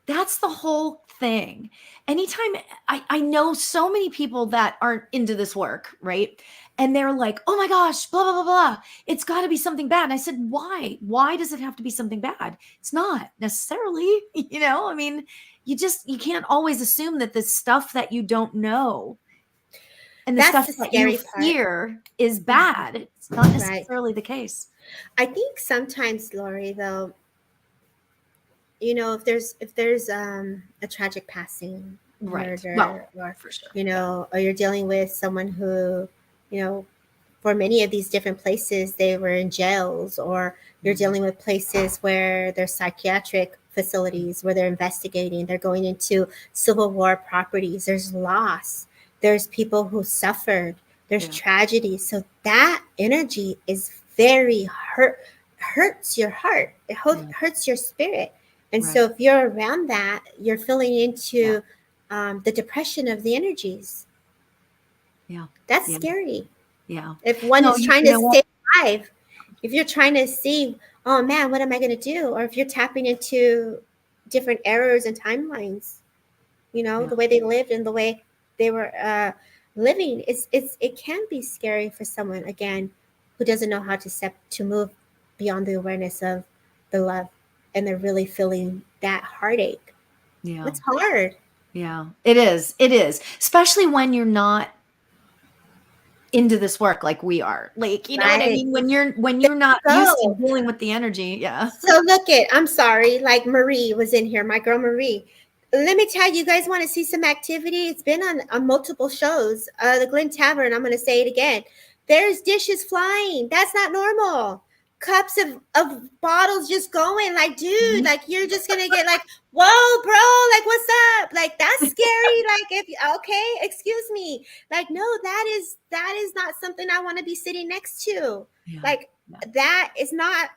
That's the whole thing. Anytime I know so many people that aren't into this work, right? And they're like, "Oh my gosh, blah blah blah blah. It's got to be something bad." And I said, "Why? Why does it have to be something bad? It's not necessarily, I mean, you can't always assume that the stuff that you don't know and the That's stuff the that you scary part. fear is Mhm. bad. It's not Right. necessarily the case." I think sometimes, Lauri, though, if there's a tragic passing, Right. Well, murder, or for sure. Yeah. or you're dealing with someone who, you know, for many of these different places, they were in jails, or you're Mhm. dealing with places where there's psychiatric facilities where they're investigating, they're going into Civil War properties, there's loss, there's people who suffered, there's Yeah. tragedy. So that energy is very hurts your heart, it Yeah. hurts your spirit. And so Right. if you're around that, you're feeling Yeah. into the depression of the energies. Yeah. That's Yeah. scary. Yeah. If one No, is you trying to know what? stay alive, if you're trying to see, oh man, what am I going to do? Or if you're tapping into different errors and timelines, Yeah. the way they lived and the way they were living, it can be scary for someone, again, who doesn't know how to move beyond the awareness of the love, and they're really feeling that heartache. Yeah. It's hard. Yeah. It is. It is. Especially when you're not into this work like we are. Like, you know what I Right. mean? When you're There not you used to go. dealing with the energy. Yeah. So look it, I'm sorry, like Marie was in here, my girl Marie. Let me tell you, guys want to see some activity? It's been on multiple shows. The Glen Tavern, I'm going to say it again. There's dishes flying. That's not normal. Cups of bottles just going. Like, dude, Mhm. like you're just going to get like, whoa, bro, like what's up? Like that's scary. Like okay, excuse me. Like, no, that is not something I want to be sitting next to. Yeah. Like, Yeah. that is not,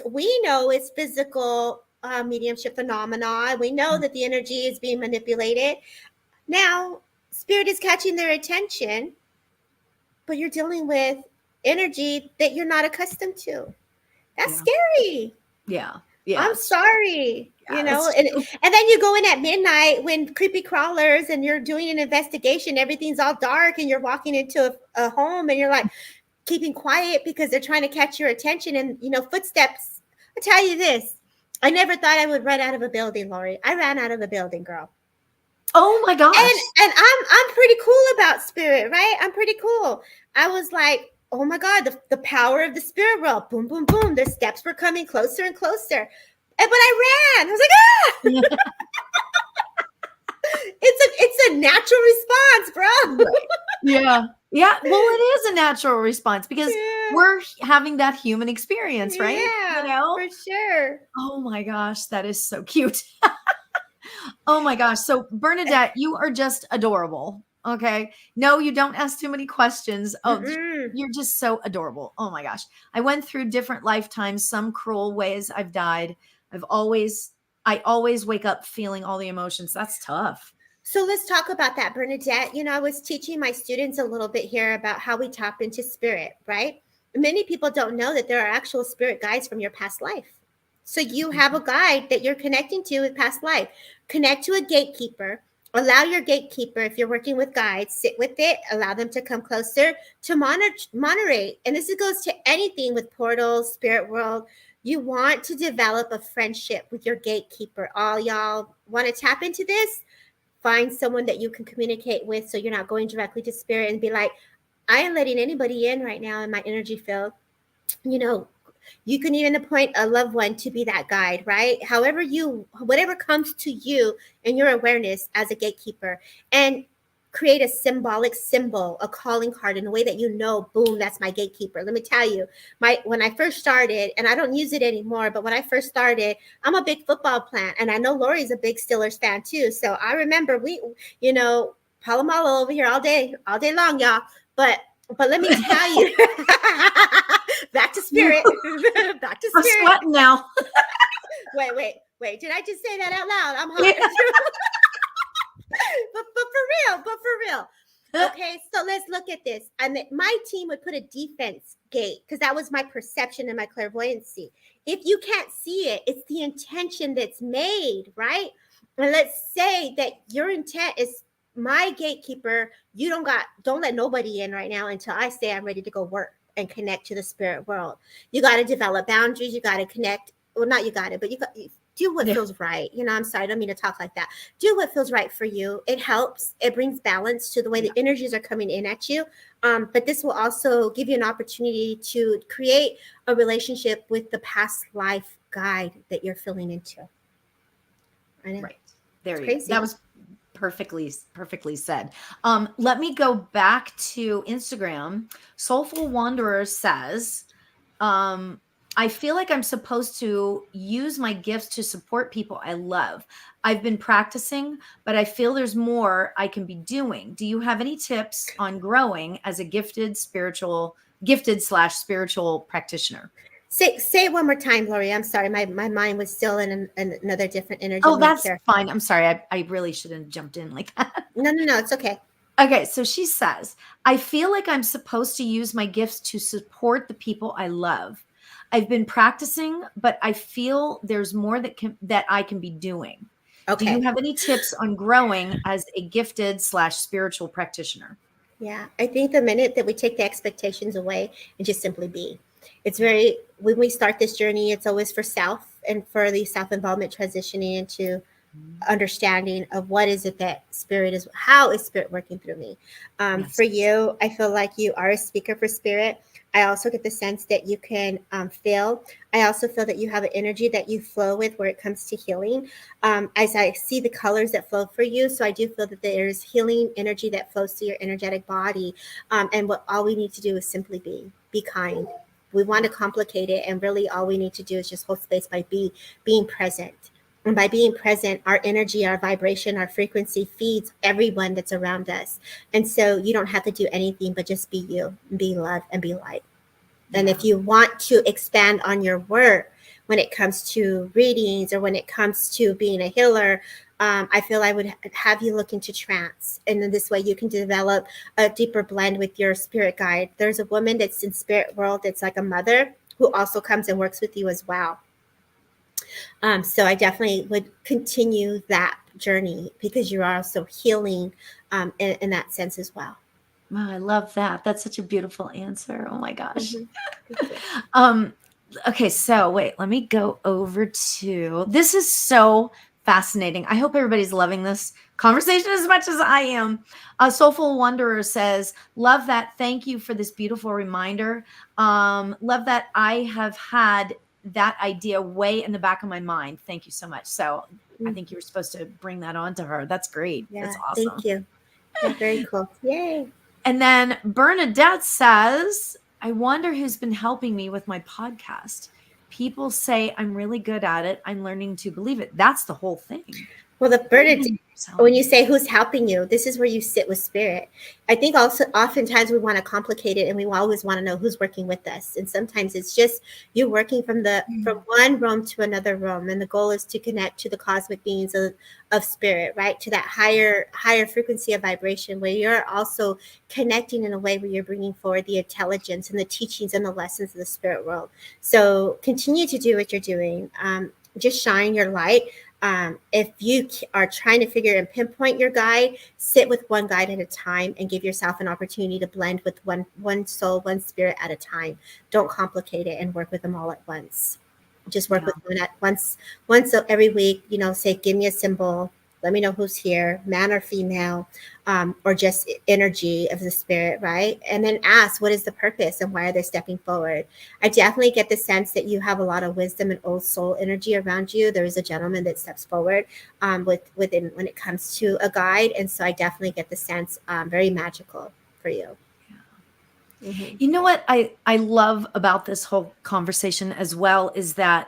we know it's physical mediumship phenomena. We know Mm. that the energy is being manipulated. Now spirit is catching their attention, but you're dealing with energy that you're not accustomed to. That's Yeah. scary. Yeah. Yeah. I'm sorry. Yeah. That's And then you go in at midnight when creepy crawlers, and you're doing an investigation, everything's all dark, and you're walking into a home, and you're like keeping quiet because they're trying to catch your attention, and footsteps. I tell you this, I never thought I would run out of a building, Lauri. I ran out of a building, girl. Oh my and gosh. and I'm pretty cool about spirit, right? I'm pretty cool. I was like, oh my god, the power of the spirit world. Boom, boom, boom. The steps were coming closer and closer, but I ran. I was like, ah. It's a natural response, bro. Right. Yeah. Yeah. Well, it is a natural response because Yeah. we're having that human experience, right? You Yeah, know? for sure. Oh my gosh, that is so cute. Oh my gosh. So, Bernadette, you are just adorable. Okay. No, you don't ask too many questions. Oh, Mm-mm. you're just so adorable. Oh my gosh. I went through different lifetimes, some cruel ways I've died. I've always, I always wake up feeling all the emotions. That's tough. So let's talk about that, Bernadette. I was teaching my students a little bit here about how we tap into spirit, right? Many people don't know that there are actual spirit guides from your past life. So you have a guide that you're connecting to with past life. Connect to a gatekeeper. Allow your gatekeeper, if you're working with guides, sit with it, allow them to come closer to moderate. And this goes to anything with portals, spirit world. You want to develop a friendship with your gatekeeper. All y'all want to tap into this? Find someone that you can communicate with so you're not going directly to spirit and be like, I am letting anybody in right now in my energy field. You know, you can even appoint a loved one to be that guide, right? Whatever comes to you in your awareness as a gatekeeper, and create a symbolic symbol, a calling card in a way that boom, that's my gatekeeper. Let me tell you, when I first started, and I don't use it anymore, but when I first started, I'm a big football fan, and I know Lauri's a big Steelers fan too. So I remember Palomalo over here all day long, y'all. But let me tell you, back to spirit, back to I'm spirit. sweating now. Wait. Did I just say that out loud? I'm hot. Yeah. But for real. Okay, so let's look at this. My team would put a defense gate because that was my perception and my clairvoyancy. If you can't see it, it's the intention that's made, right? And let's say that your intent is my gatekeeper. You don't let nobody in right now until I say I'm ready to go work and connect to the spirit world. You got to develop boundaries. You got to connect. Well, not you got it, but you do what Yeah. feels right. I'm sorry, I don't mean to talk like that. Do what feels right for you. It helps. It brings balance to the way the energies are coming in at you. But this will also give you an opportunity to create a relationship with the past life guide that you're filling into. I know. Right. There It's you go. That crazy. was perfectly said. Let me go back to Instagram. Soulful Wanderer says, I feel like I'm supposed to use my gifts to support people I love. I've been practicing, but I feel there's more I can be doing. Do you have any tips on growing as a gifted slash spiritual practitioner? Say it one more time, Lauri. I'm sorry. My mind was still in another different energy Oh, link that's here. fine. I'm sorry. I really shouldn't have jumped in like that. No. It's okay. Okay, so she says, I feel like I'm supposed to use my gifts to support the people I love. I've been practicing, but I feel there's more that I can be doing. Do you Okay. have any tips on growing as a gifted slash spiritual practitioner? Yeah, I think the minute that we take the expectations away and just simply be, Yeah. when we start this journey, it's always for self and for the self involvement transitioning into understanding of what is it that spirit is, how is spirit working through me. Yes. For you, I feel like you are a speaker for spirit. I also get the sense that you can feel. I also feel that you have an energy that you flow with where it comes to healing. As I see the colors that flow for you, so I do feel that there's healing energy that flows through your energetic body. And what all we need to do is simply be kind. We want to complicate it, and really all we need to do is just hold space by being present. And by being present, our energy, our vibration, our frequency feeds everyone that's around us. And so you don't have to do anything but just be you, be love, and be light. And Yeah. if you want to expand on your work when it comes to readings or when it comes to being a healer, I feel I would have you look into trance. And then this way you can develop a deeper blend with your spirit guide. There's a woman that's in spirit world that's like a mother who also comes and works with you as well. So I definitely would continue that journey because you're also healing in that sense as well. Wow, I love that. That's such a beautiful answer. Oh my gosh. Mm-hmm. Thank you. um, okay, so wait, let me go over to this is so fascinating. I hope everybody's loving this conversation as much as I am. Soulful Wanderer says, love that. Thank you for this beautiful reminder. Love that I have had that idea way in the back of my mind. Thank you so much. So I Mm, think you were supposed to bring that on to her. That's great. That's yeah, awesome. thank you. Yeah, very cool. Yay. And then Bernadette says, I wonder who's been helping me with my podcast. People say I'm really good at it. I'm learning to believe it. That's the whole thing. Well, the burden, Believing in yourself. when you say who's helping you, this is where you sit with spirit. I think also oftentimes we want to complicate it and we always want to know who's working with us. And sometimes it's just you working from Mm, one realm to another realm. And the goal is to connect to the cosmic beings of spirit, right? To that higher frequency of vibration where you're also connecting in a way where you're bringing forward the intelligence and the teachings and the lessons of the spirit world. So continue to do what you're doing. Just shine your light. If you are trying to figure and pinpoint your guide, sit with one guide at a time and give yourself an opportunity to blend with one soul, one spirit at a time. Don't complicate it and work with them all at once. Just work yeah. with one at once every week. Say, give me a symbol. Let me know who's here, man or female, or just energy of the spirit, right? And then ask, what is the purpose and why are they stepping forward? I definitely get the sense that you have a lot of wisdom and old soul energy around you. There is a gentleman that steps forward within when it comes to a guide, and so I definitely get the sense very magical for you. Mm-hmm. You know what I love about this whole conversation as well is that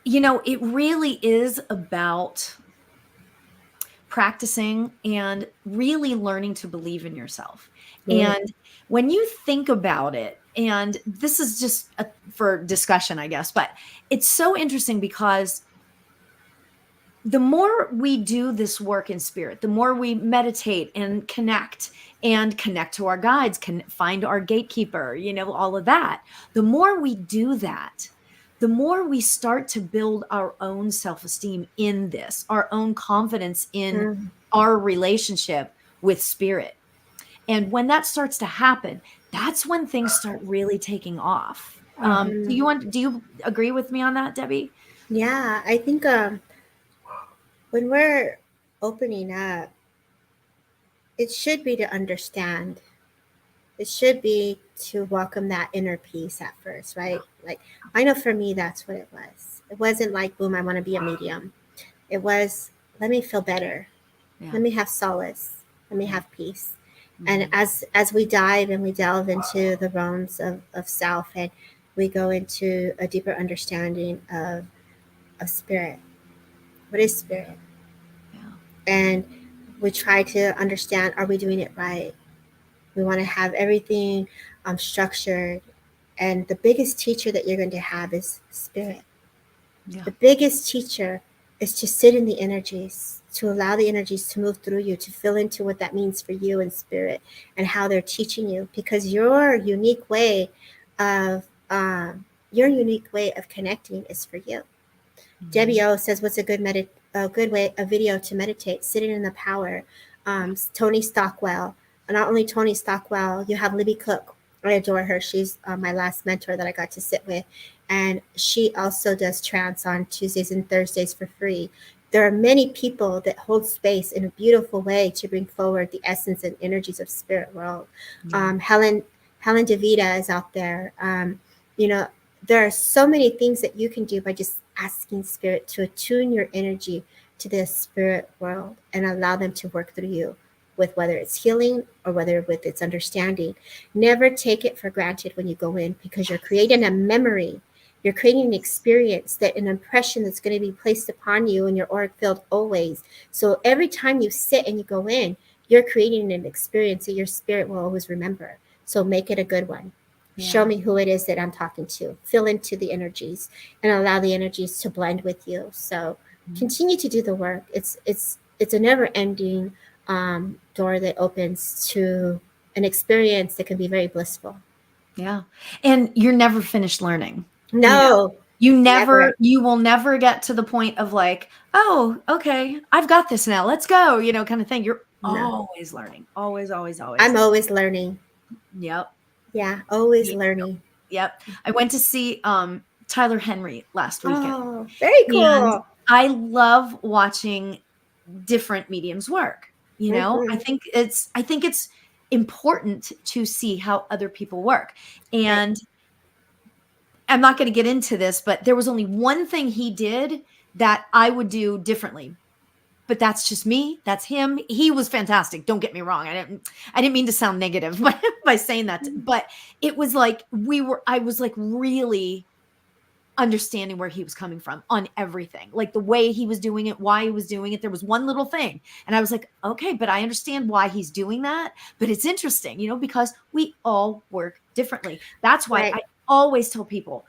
it really is about practicing and really learning to believe in yourself. Mm-hmm. And when you think about it, and this is just for discussion, I guess, but it's so interesting because the more we do this work in spirit, the more we meditate and connect to our guides, can find our gatekeeper, all of that. The more we do that, the more we start to build our own self-esteem in this, our own confidence in our relationship with spirit. And when that starts to happen, that's when things start really taking off. Mm-hmm. Do you agree with me on that, Debbie? Yeah, I think when we're opening up, it should be to understand. It should be to welcome that inner peace at first, right? Like, I know for me, that's what it was. It wasn't like, boom, I want to be a medium. It was, let me feel better. Yeah. Let me have solace. Let me Yeah. have peace. And Mhm. as we dive and we delve into the realms of self, and we go into a deeper understanding of spirit. What is spirit? Yeah. And we try to understand, are we doing it right? We want to have everything structured. And the biggest teacher that you're going to have is spirit. Yeah. The biggest teacher is to sit in the energies, to allow the energies to move through you, to feel into what that means for you in spirit and how they're teaching you. Because of your unique way of connecting is for you. Debbie Mhm. O says, "What's a good way a video to meditate? Sitting in the power." Tony Stockwell. Not only Tony Stockwell, you have Libby Cook. I adore her. She's my last mentor that I got to sit with, and she also does trance on Tuesdays and Thursdays for free. There are many people that hold space in a beautiful way to bring forward the essence and energies of spirit world. Yeah. Helen DeVita is out there. You know, there are so many things that you can do by just asking spirit to attune your energy to the spirit world and allow them to work through you with whether it's healing or whether with its understanding. Never take it for granted when you go in, because you're creating a memory. You're creating an experience, that an impression that's going to be placed upon you in your auric field always. So every time you sit and you go in, you're creating an experience that your spirit will always remember. So make it a good one. Show Yeah. me who it is that I'm talking to. Feel into the energies and allow the energies to blend with you. So Mhm. continue to do the work. It's a never ending door that opens to an experience that can be very blissful. Yeah. And you're never finished learning. You know, No, never. you will never get to the point of like, oh, okay, I've got this now. Let's go, kind of thing. You're No, always learning. Always, always, always. I'm always learning. Yep. Yeah, always Me too. learning. Yep. I went to see Tyler Henry last weekend. Oh, very And cool. I love watching different mediums work. Mm-hmm. I think it's important to see how other people work. Right. And I'm not going to get into this, but there was only one thing he did that I would do differently. But that's just me. That's him. He was fantastic. Don't get me wrong. I didn't mean to sound negative by saying that, but it was like I was like really understanding where he was coming from on everything, like the way he was doing it, why he was doing it. There was one little thing, and I was like, okay, but I understand why he's doing that. But it's interesting, because we all work differently. That's why Right. I always tell people,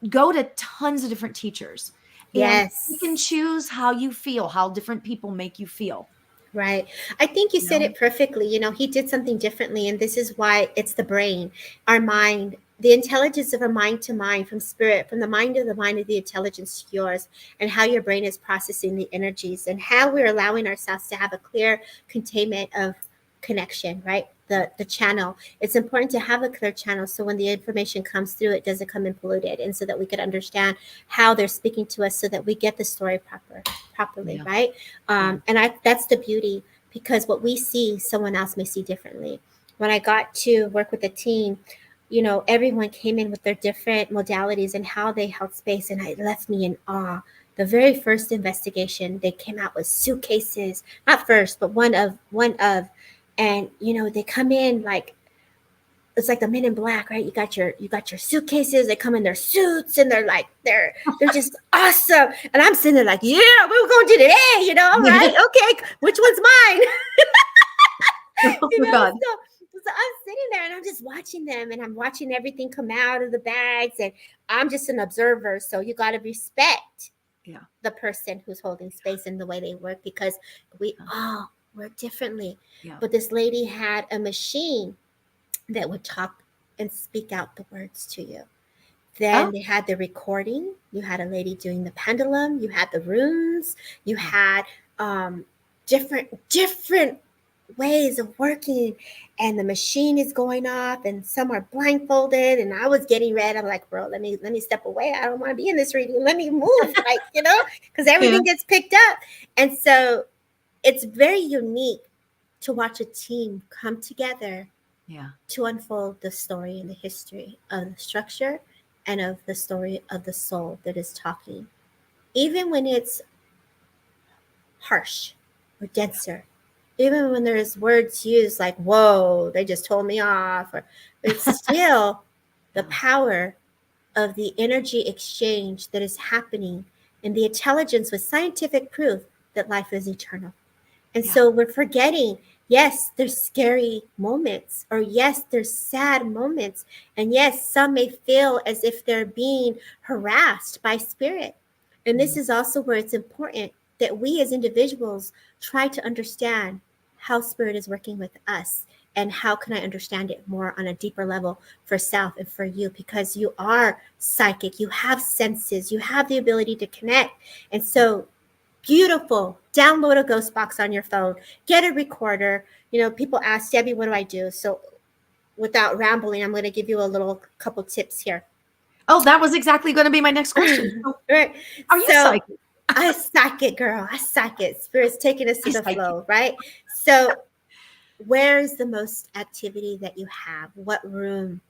go to tons of different teachers, and you can Yes. choose how you feel, how different people make you feel. Right. I think you You said know? it perfectly. He did something differently, and this is why it's the brain, our mind, the intelligence of our mind to mind, from spirit, from the mind of the intelligence to yours, and how your brain is processing the energies, and how we're allowing ourselves to have a clear containment of connection, right? The channel. It's important to have a clear channel so when the information comes through, it doesn't come in polluted, and so that we could understand how they're speaking to us, so that we get the story properly, Yeah. right? Yeah. And that's the beauty, because what we see, someone else may see differently. When I got to work with a team, everyone came in with their different modalities and how they held space, and it left me in awe. The very first investigation, they came out with suitcases, not first, but and they come in like it's like the Men in Black, right? You got your suitcases. They come in their suits, and they're just awesome. And I'm sitting there like, yeah, we're going to do today, all right, okay, which one's mine? Oh you my know, God. so I'm sitting there and I'm just watching them, and I'm watching everything come out of the bags, and I'm just an observer. So you got to respect Yeah. the person who's holding space and the way they work, because we all work differently. Yeah. But this lady had a machine that would talk and speak out the words to you. Oh, Then they had the recording. You had a lady doing the pendulum. You had the runes. You yeah. had different ways of working, and the machine is going off, and some are blindfolded, and I was getting red. I'm like, bro, let me step away. I don't want to be in this reading. Let me move, like, because Yeah. everything gets picked up. And so it's very unique to watch a team come together Yeah. to unfold the story and the history of the structure and of the story of the soul that is talking. Even when it's harsh or denser, even when there's words used like, whoa, they just told me off, but it's still the Yeah. power of the energy exchange that is happening, and the intelligence with scientific proof that life is eternal. And Yeah. so we're forgetting, yes, there's scary moments, or yes, there's sad moments. And yes, some may feel as if they're being harassed by spirit. And this Mm. is also where it's important that we as individuals try to understand how spirit is working with us, and how can I understand it more on a deeper level for self and for you, because you are psychic, you have senses, you have the ability to connect. And so beautiful. Download a ghost box on your phone. Get a recorder. People ask, Debbie, what do I do? So without rambling, I'm going to give you a little couple tips here. Oh, that was exactly going to be my next question. So, Right. are you So psychic? I psych it, girl. I psych it. Spirit's taking us to I the psychic. flow, right? So where's the most activity that you have? What room?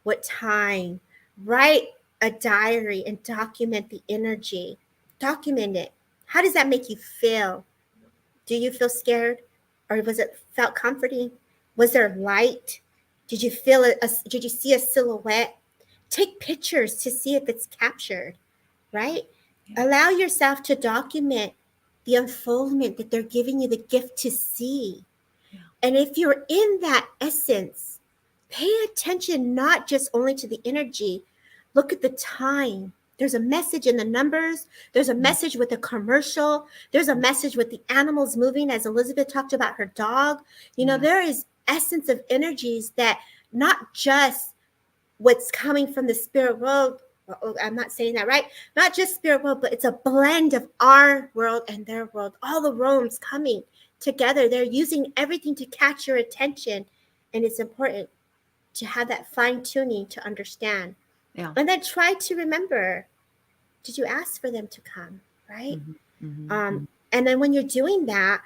What time? Write a diary and document the energy. Document it. How does that make you feel? Do you feel scared, or was it felt comforting? Was there light? Did you feel it? Did you see a silhouette? Take pictures to see if it's captured, right? Yeah. Allow yourself to document the unfoldment that they're giving you the gift to see. Yeah. And if you're in that essence, pay attention not just only to the energy, look at the time. There's a message in the numbers, there's a Mm. message with the commercial, there's a message with the animals moving, as Elizabeth talked about her dog. Yeah. There is essence of energies that not just what's coming from the spirit world. I'm not saying that right. Not just spirit world, but it's a blend of our world and their world. All the realms coming together. They're using everything to catch your attention. And it's important to have that fine tuning to understand. Yeah. And then try to remember, did you ask for them to come? Right? Mhm. Mhm. Um, Mhm. and then when you're doing that,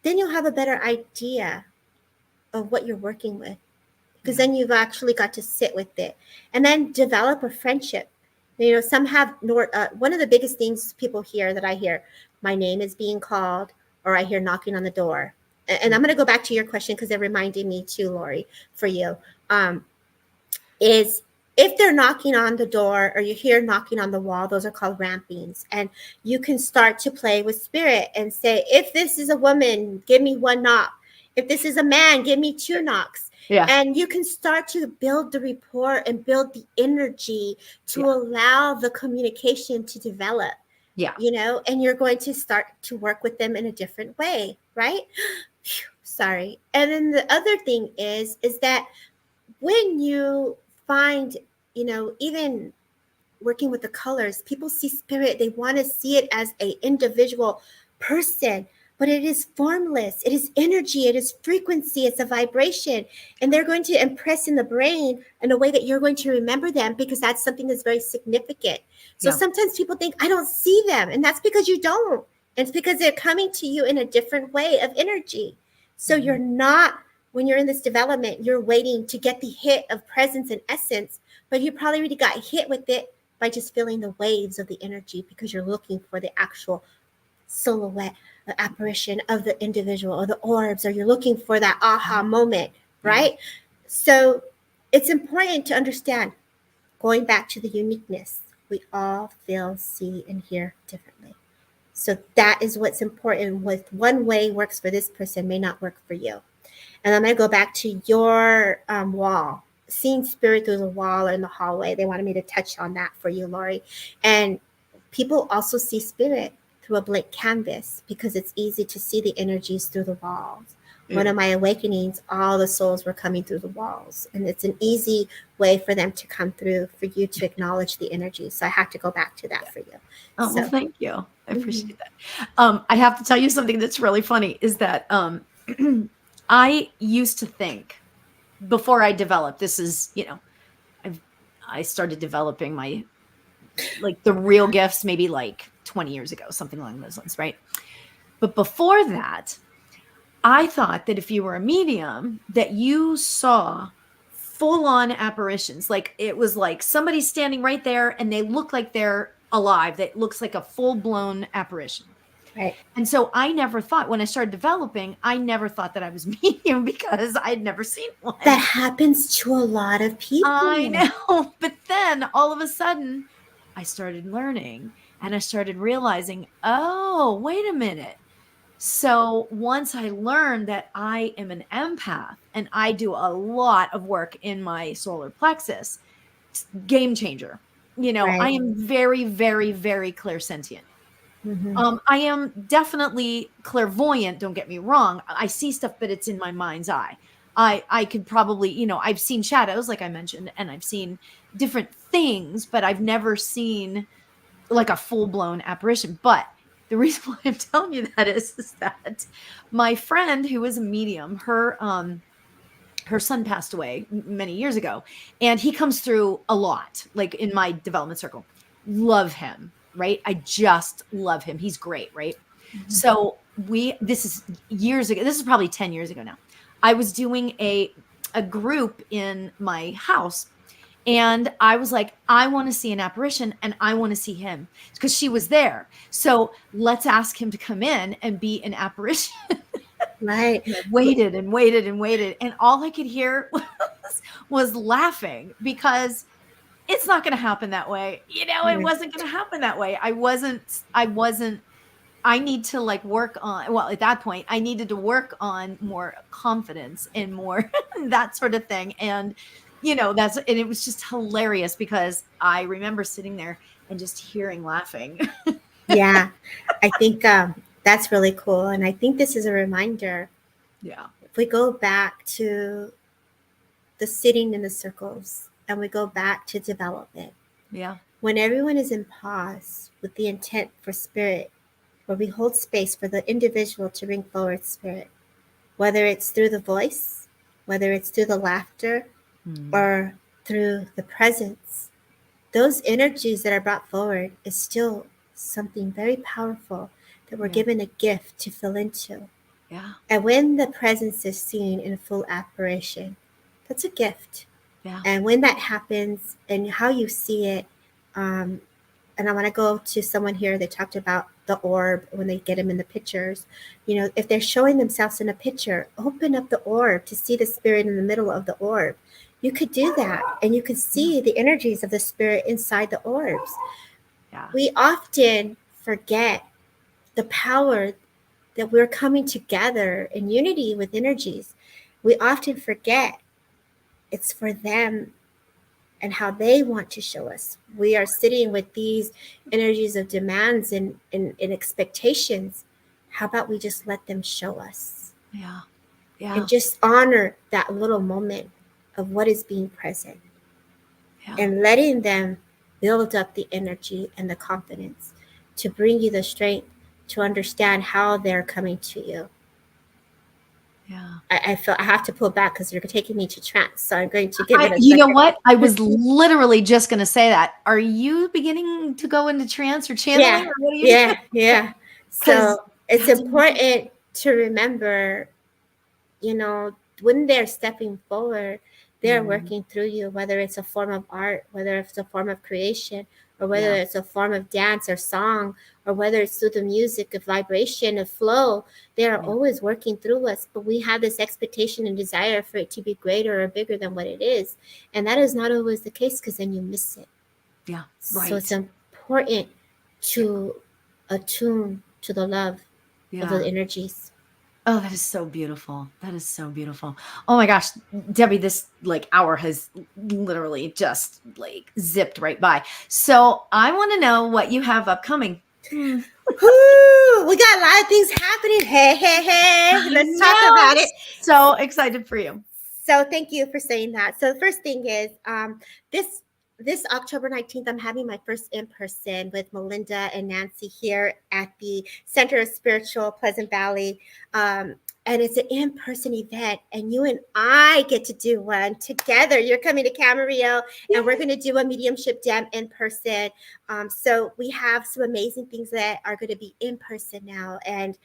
then you'll have a better idea of what you're working with. because Yeah. then you've actually got to sit with it and then develop a friendship. Some have one of the biggest things people hear that I hear, my name is being called, or I hear knocking on the door. And I'm going to go back to your question because it reminded me too, Lauri, for you. Um, is if they're knocking on the door or you hear knocking on the wall, those are called rampings. And you can start to play with spirit and say, if this is a woman, give me one knock. If this is a man, give me two knocks. Yeah. And you can start to build the rapport and build the energy to Yeah. allow the communication to develop, Yeah. and you're going to start to work with them in a different way, right? Sorry. And then the other thing is that when you find, even working with the colors, people see spirit, they want to see it as a individual person, but it is formless, it is energy, it is frequency, it's a vibration, and they're going to impress in the brain in a way that you're going to remember them, because that's something that's very significant. So Yeah. sometimes people think, I don't see them, and that's because you don't. It's because they're coming to you in a different way of energy. So you're not, when you're in this development, you're waiting to get the hit of presence and essence, but you probably already got hit with it by just feeling the waves of the energy, because you're looking for the actual silhouette, the apparition of the individual or the orbs, or you're looking for that aha moment, Yeah. right? So it's important to understand, going back to the uniqueness, we all feel, see, and hear differently. So that is what's important. With one way works for this person may not work for you. And I'm going to go back to your wall, seeing spirit through the wall or in the hallway. They wanted me to touch on that for you, Lauri. And people also see spirit through a blank canvas, because it's easy to see the energies through the walls. One Yeah. of my awakenings, all the souls were coming through the walls. And it's an easy way for them to come through, for you to acknowledge the energy. So I have to go back to that for you. Oh, well, So, thank you. I mhm. appreciate that. I have to tell you something that's really funny is that I used to think before I developed, this is, I've I started developing my like the real gifts maybe like 20 years ago, something along those lines, right? But before that, I thought that if you were a medium, that you saw full on apparitions. Like it was like somebody standing right there and they look like they're alive. That looks like a full blown apparition. Right. And so I never thought, when I started developing, I never thought that I was medium because I'd never seen That one. happens to a lot of I people. know. But then all of a sudden, I started learning and I started realizing, oh, wait a minute. So once I learned that I am an empath and I do a lot of work in my solar plexus, game changer. I Right. am very, very, very clairsentient. Mm-hmm. I am definitely clairvoyant, don't get me wrong. I see stuff, but it's in my mind's eye. I could probably, I've seen shadows, like I mentioned, and I've seen different things, but I've never seen like a full-blown apparition. But the reason why I'm telling you that is that my friend who is a medium, her son passed away many years ago, and he comes through a lot, like in my development circle. Love him, right? I just love him. He's great, right? So this is years ago. This is probably 10 years ago now. I was doing a group in my house, and I was like, I want to see an apparition and I want to see him because she was there. So let's ask him to come in and be an apparition. Right. And I waited and waited and waited, and all I could hear was laughing, because it's not going to happen that way. It Right. wasn't going to happen that way. I wasn't. I need to like work on, well, at that point, I needed to work on more confidence and more that sort of thing. And, and it was just hilarious because I remember sitting there and just hearing laughing. Yeah. I think that's really cool. And I think this is a reminder. Yeah. If we go back to the sitting in the circles and we go back to development, Yeah. when everyone is in pause with the intent for spirit, where we hold space for the individual to bring forward spirit, whether it's through the voice, whether it's through the laughter, Mm. or through the presence, those energies that are brought forward is still something very powerful that we're Yeah. given a gift to fill into. Yeah. And when the presence is seen in full apparition, That's a gift. Yeah. And when that happens and how you see it, um, and I want to go to someone here that talked about the orb when they get them in the pictures. If they're showing themselves in a picture, open up the orb to see the spirit in the middle of the orb. You could do that, and you could see the energies of the spirit inside the orbs. Yeah. We often forget the power that we're coming together in unity with energies. We often forget it's for them and how they want to show us. We are sitting with these energies of demands and expectations. How about we just let them show us Yeah. Yeah. and just honor that little moment of what is being present Yeah. and letting them build up the energy and the confidence to bring you the strength to understand how they're coming to you. Yeah. I feel I have to pull back because you're taking me to trance. So I'm going to give it a You know second. what? I was literally just going to say that. Are you beginning to go into trance or Yeah, channeling, or what are you yeah, doing? yeah. Because So it's that's amazing. important to remember, you know, when they're stepping forward, they're Mm, working through you, whether it's a form of art, whether it's a form of creation, or whether yeah. it's a form of dance or song, or whether it's through the music of vibration, of flow. They are Yeah. always working through us, but we have this expectation and desire for it to be greater or bigger than what it is. And that is not always the case because then you miss it. Yeah. So it's Right. important Yeah. to attune to the love of Yeah. the energies. Oh, that is so beautiful. That is so beautiful. Oh my gosh, Debbie, this like hour has literally just like zipped right by. So I want to know what you have upcoming. Hmm. Whoo, we got a lot of things happening. Hey, hey, hey. I Let's talk know. I'm about it. so excited for you. So thank you for saying that. So the first thing is this this October 19th, I'm having my first in person with Melinda and Nancy here at the Center of Spiritual Pleasant Valley. Um, and it's an in person event, and you and I get to do one together. You're coming to Camarillo, and we're going to do a mediumship jam in person. So we have some amazing things that are going to be in person now. And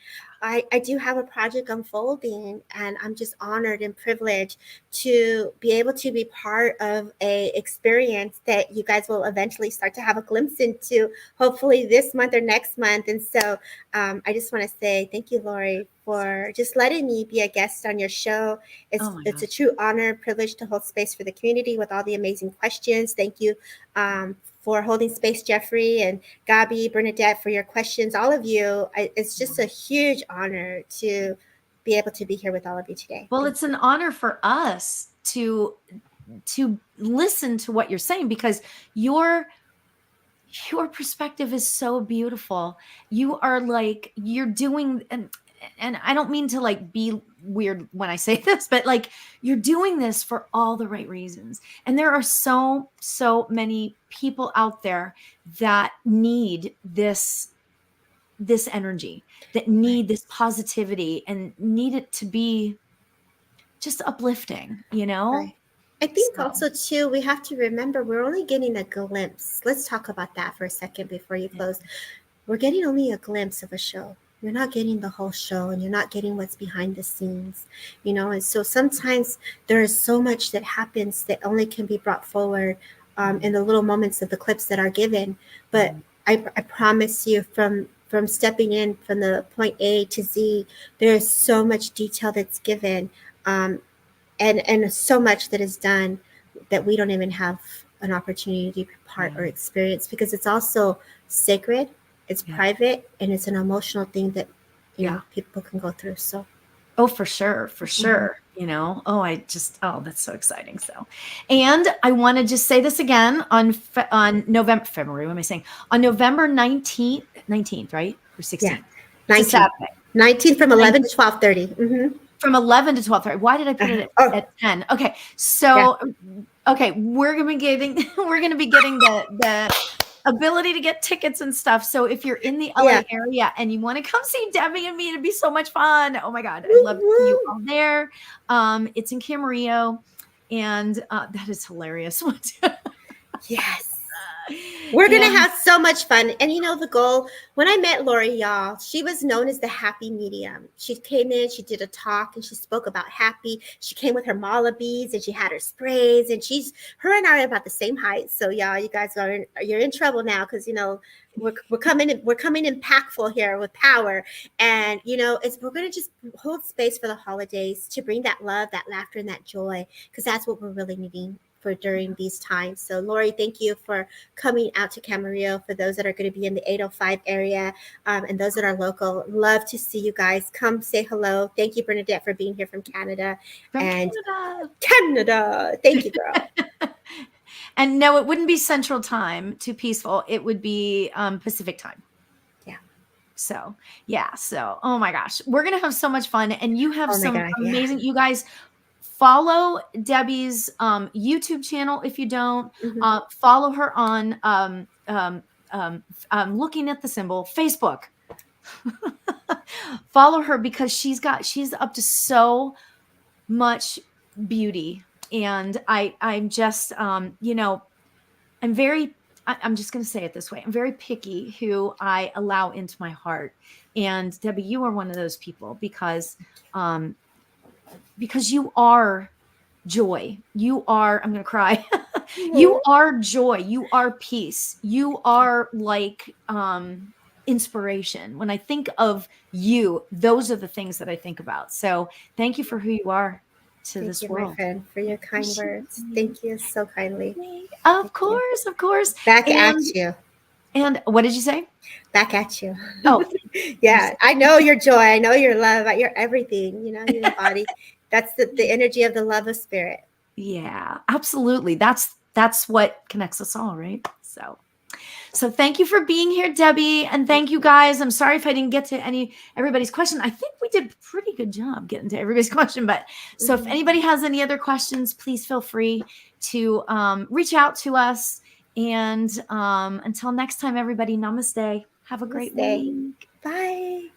I do have a project unfolding, and I'm just honored and privileged to be able to be part of a experience that you guys will eventually start to have a glimpse into, hopefully this month or next month. And so I just want to say thank you, Lauri, for just letting me be a guest on your show. Oh It's my it's a gosh. true honor, privilege to hold space for the community with all the amazing questions. Thank you for holding space, Jeffrey and Gabi, Bernadette, for your questions. All of you, it's just a huge honor to be able to be here with all of you today. Well, Thank it's an honor for us to listen to what you're saying because your your perspective is so beautiful. You are like you're doing and I don't mean to like be weird when I say this, but like you're doing this for all the right reasons. And there are so many people out there that need this energy, that you. Right. need this positivity and need it to be just uplifting, you know? Right. I think So, also too, we have to remember we're only getting a glimpse. Let's talk about that for a second before you yeah. close. We're getting only a glimpse of a show. You're not getting the whole show, and you're not getting what's behind the scenes, and so sometimes there is so much that happens that only can be brought forward in the little moments of the clips that are given. But Mhm. I promise you, from stepping in from the point A to Z, there is so much detail that's given. And so much that is done that we don't even have an opportunity to be part Yeah. or experience, because it's also sacred, it's Yeah. private, and it's an emotional thing that Yeah. people can go through. So Oh, for sure, for mhm. sure. Oh, that's so exciting. So, and I want to just say this again on November, February. What am I saying? On November 19th, right? Or Yeah, 16th. It's a 19, Saturday. 19 from 11 to 19th 12:30. Mm-hmm. from 11 to 12:30. Why did I put it Oh, at 10? Okay. yeah, So, okay, we're going to be getting we're going to be getting the ability to get tickets and stuff. So if you're in the LA yeah. area and you want to come see Debbie and me, it'd be so much fun. Oh my God. I'd Woo, love to see you woo. all there. It's in Camarillo and that is hilarious. Yes. We're going to And have so much fun. And the goal, when I met Lauri, y'all, she was known as the happy medium. She came in, she did a talk, and she spoke about happy. She came with her mala beads, and she had her sprays, and her and I are about the same height. So y'all, you guys you're in trouble now, because we're coming impactful here with power. And we're going to just hold space for the holidays to bring that love, that laughter, and that joy, because that's what we're really needing for during these times. So Lauri, thank you for coming out to Camarillo. For those that are going to be in the 805 area, and those that are local, love to see you guys. Come say hello. Thank you, Bernadette, for being here from Canada. from And Canada. Thank you, girl. And no, it wouldn't be Central Time to Peaceful. It would be Pacific Time. Yeah. So, yeah. So, oh my gosh, we're going to have so much fun. And you have Oh my some God, amazing, you guys follow Debbie's YouTube channel. If you don't, follow her on looking at the symbol, Facebook. Follow her, because she's up to so much beauty. And I'm just, I'm just going to say it this way. I'm very picky who I allow into my heart. And Debbie, you are one of those people, because you are joy. You are, I'm going to cry. You are joy. You are peace. You are like inspiration. When I think of you, those are the things that I think about. So thank you for who you are to Thank this you, world. my friend, for your kind words. Thank you so kindly. Of course, of course. Back at you. And what did you say? Back at you. Oh, yeah, I know your joy. I know your love. Your everything. You embody. That's the energy of the love of spirit. Yeah, absolutely. That's what connects us all, right? So thank you for being here, Debbie, and thank you guys. I'm sorry if I didn't get to everybody's question. I think we did a pretty good job getting to everybody's question. But so if anybody has any other questions, please feel free to reach out to us. And until next time, everybody, namaste. Have a great week. Bye.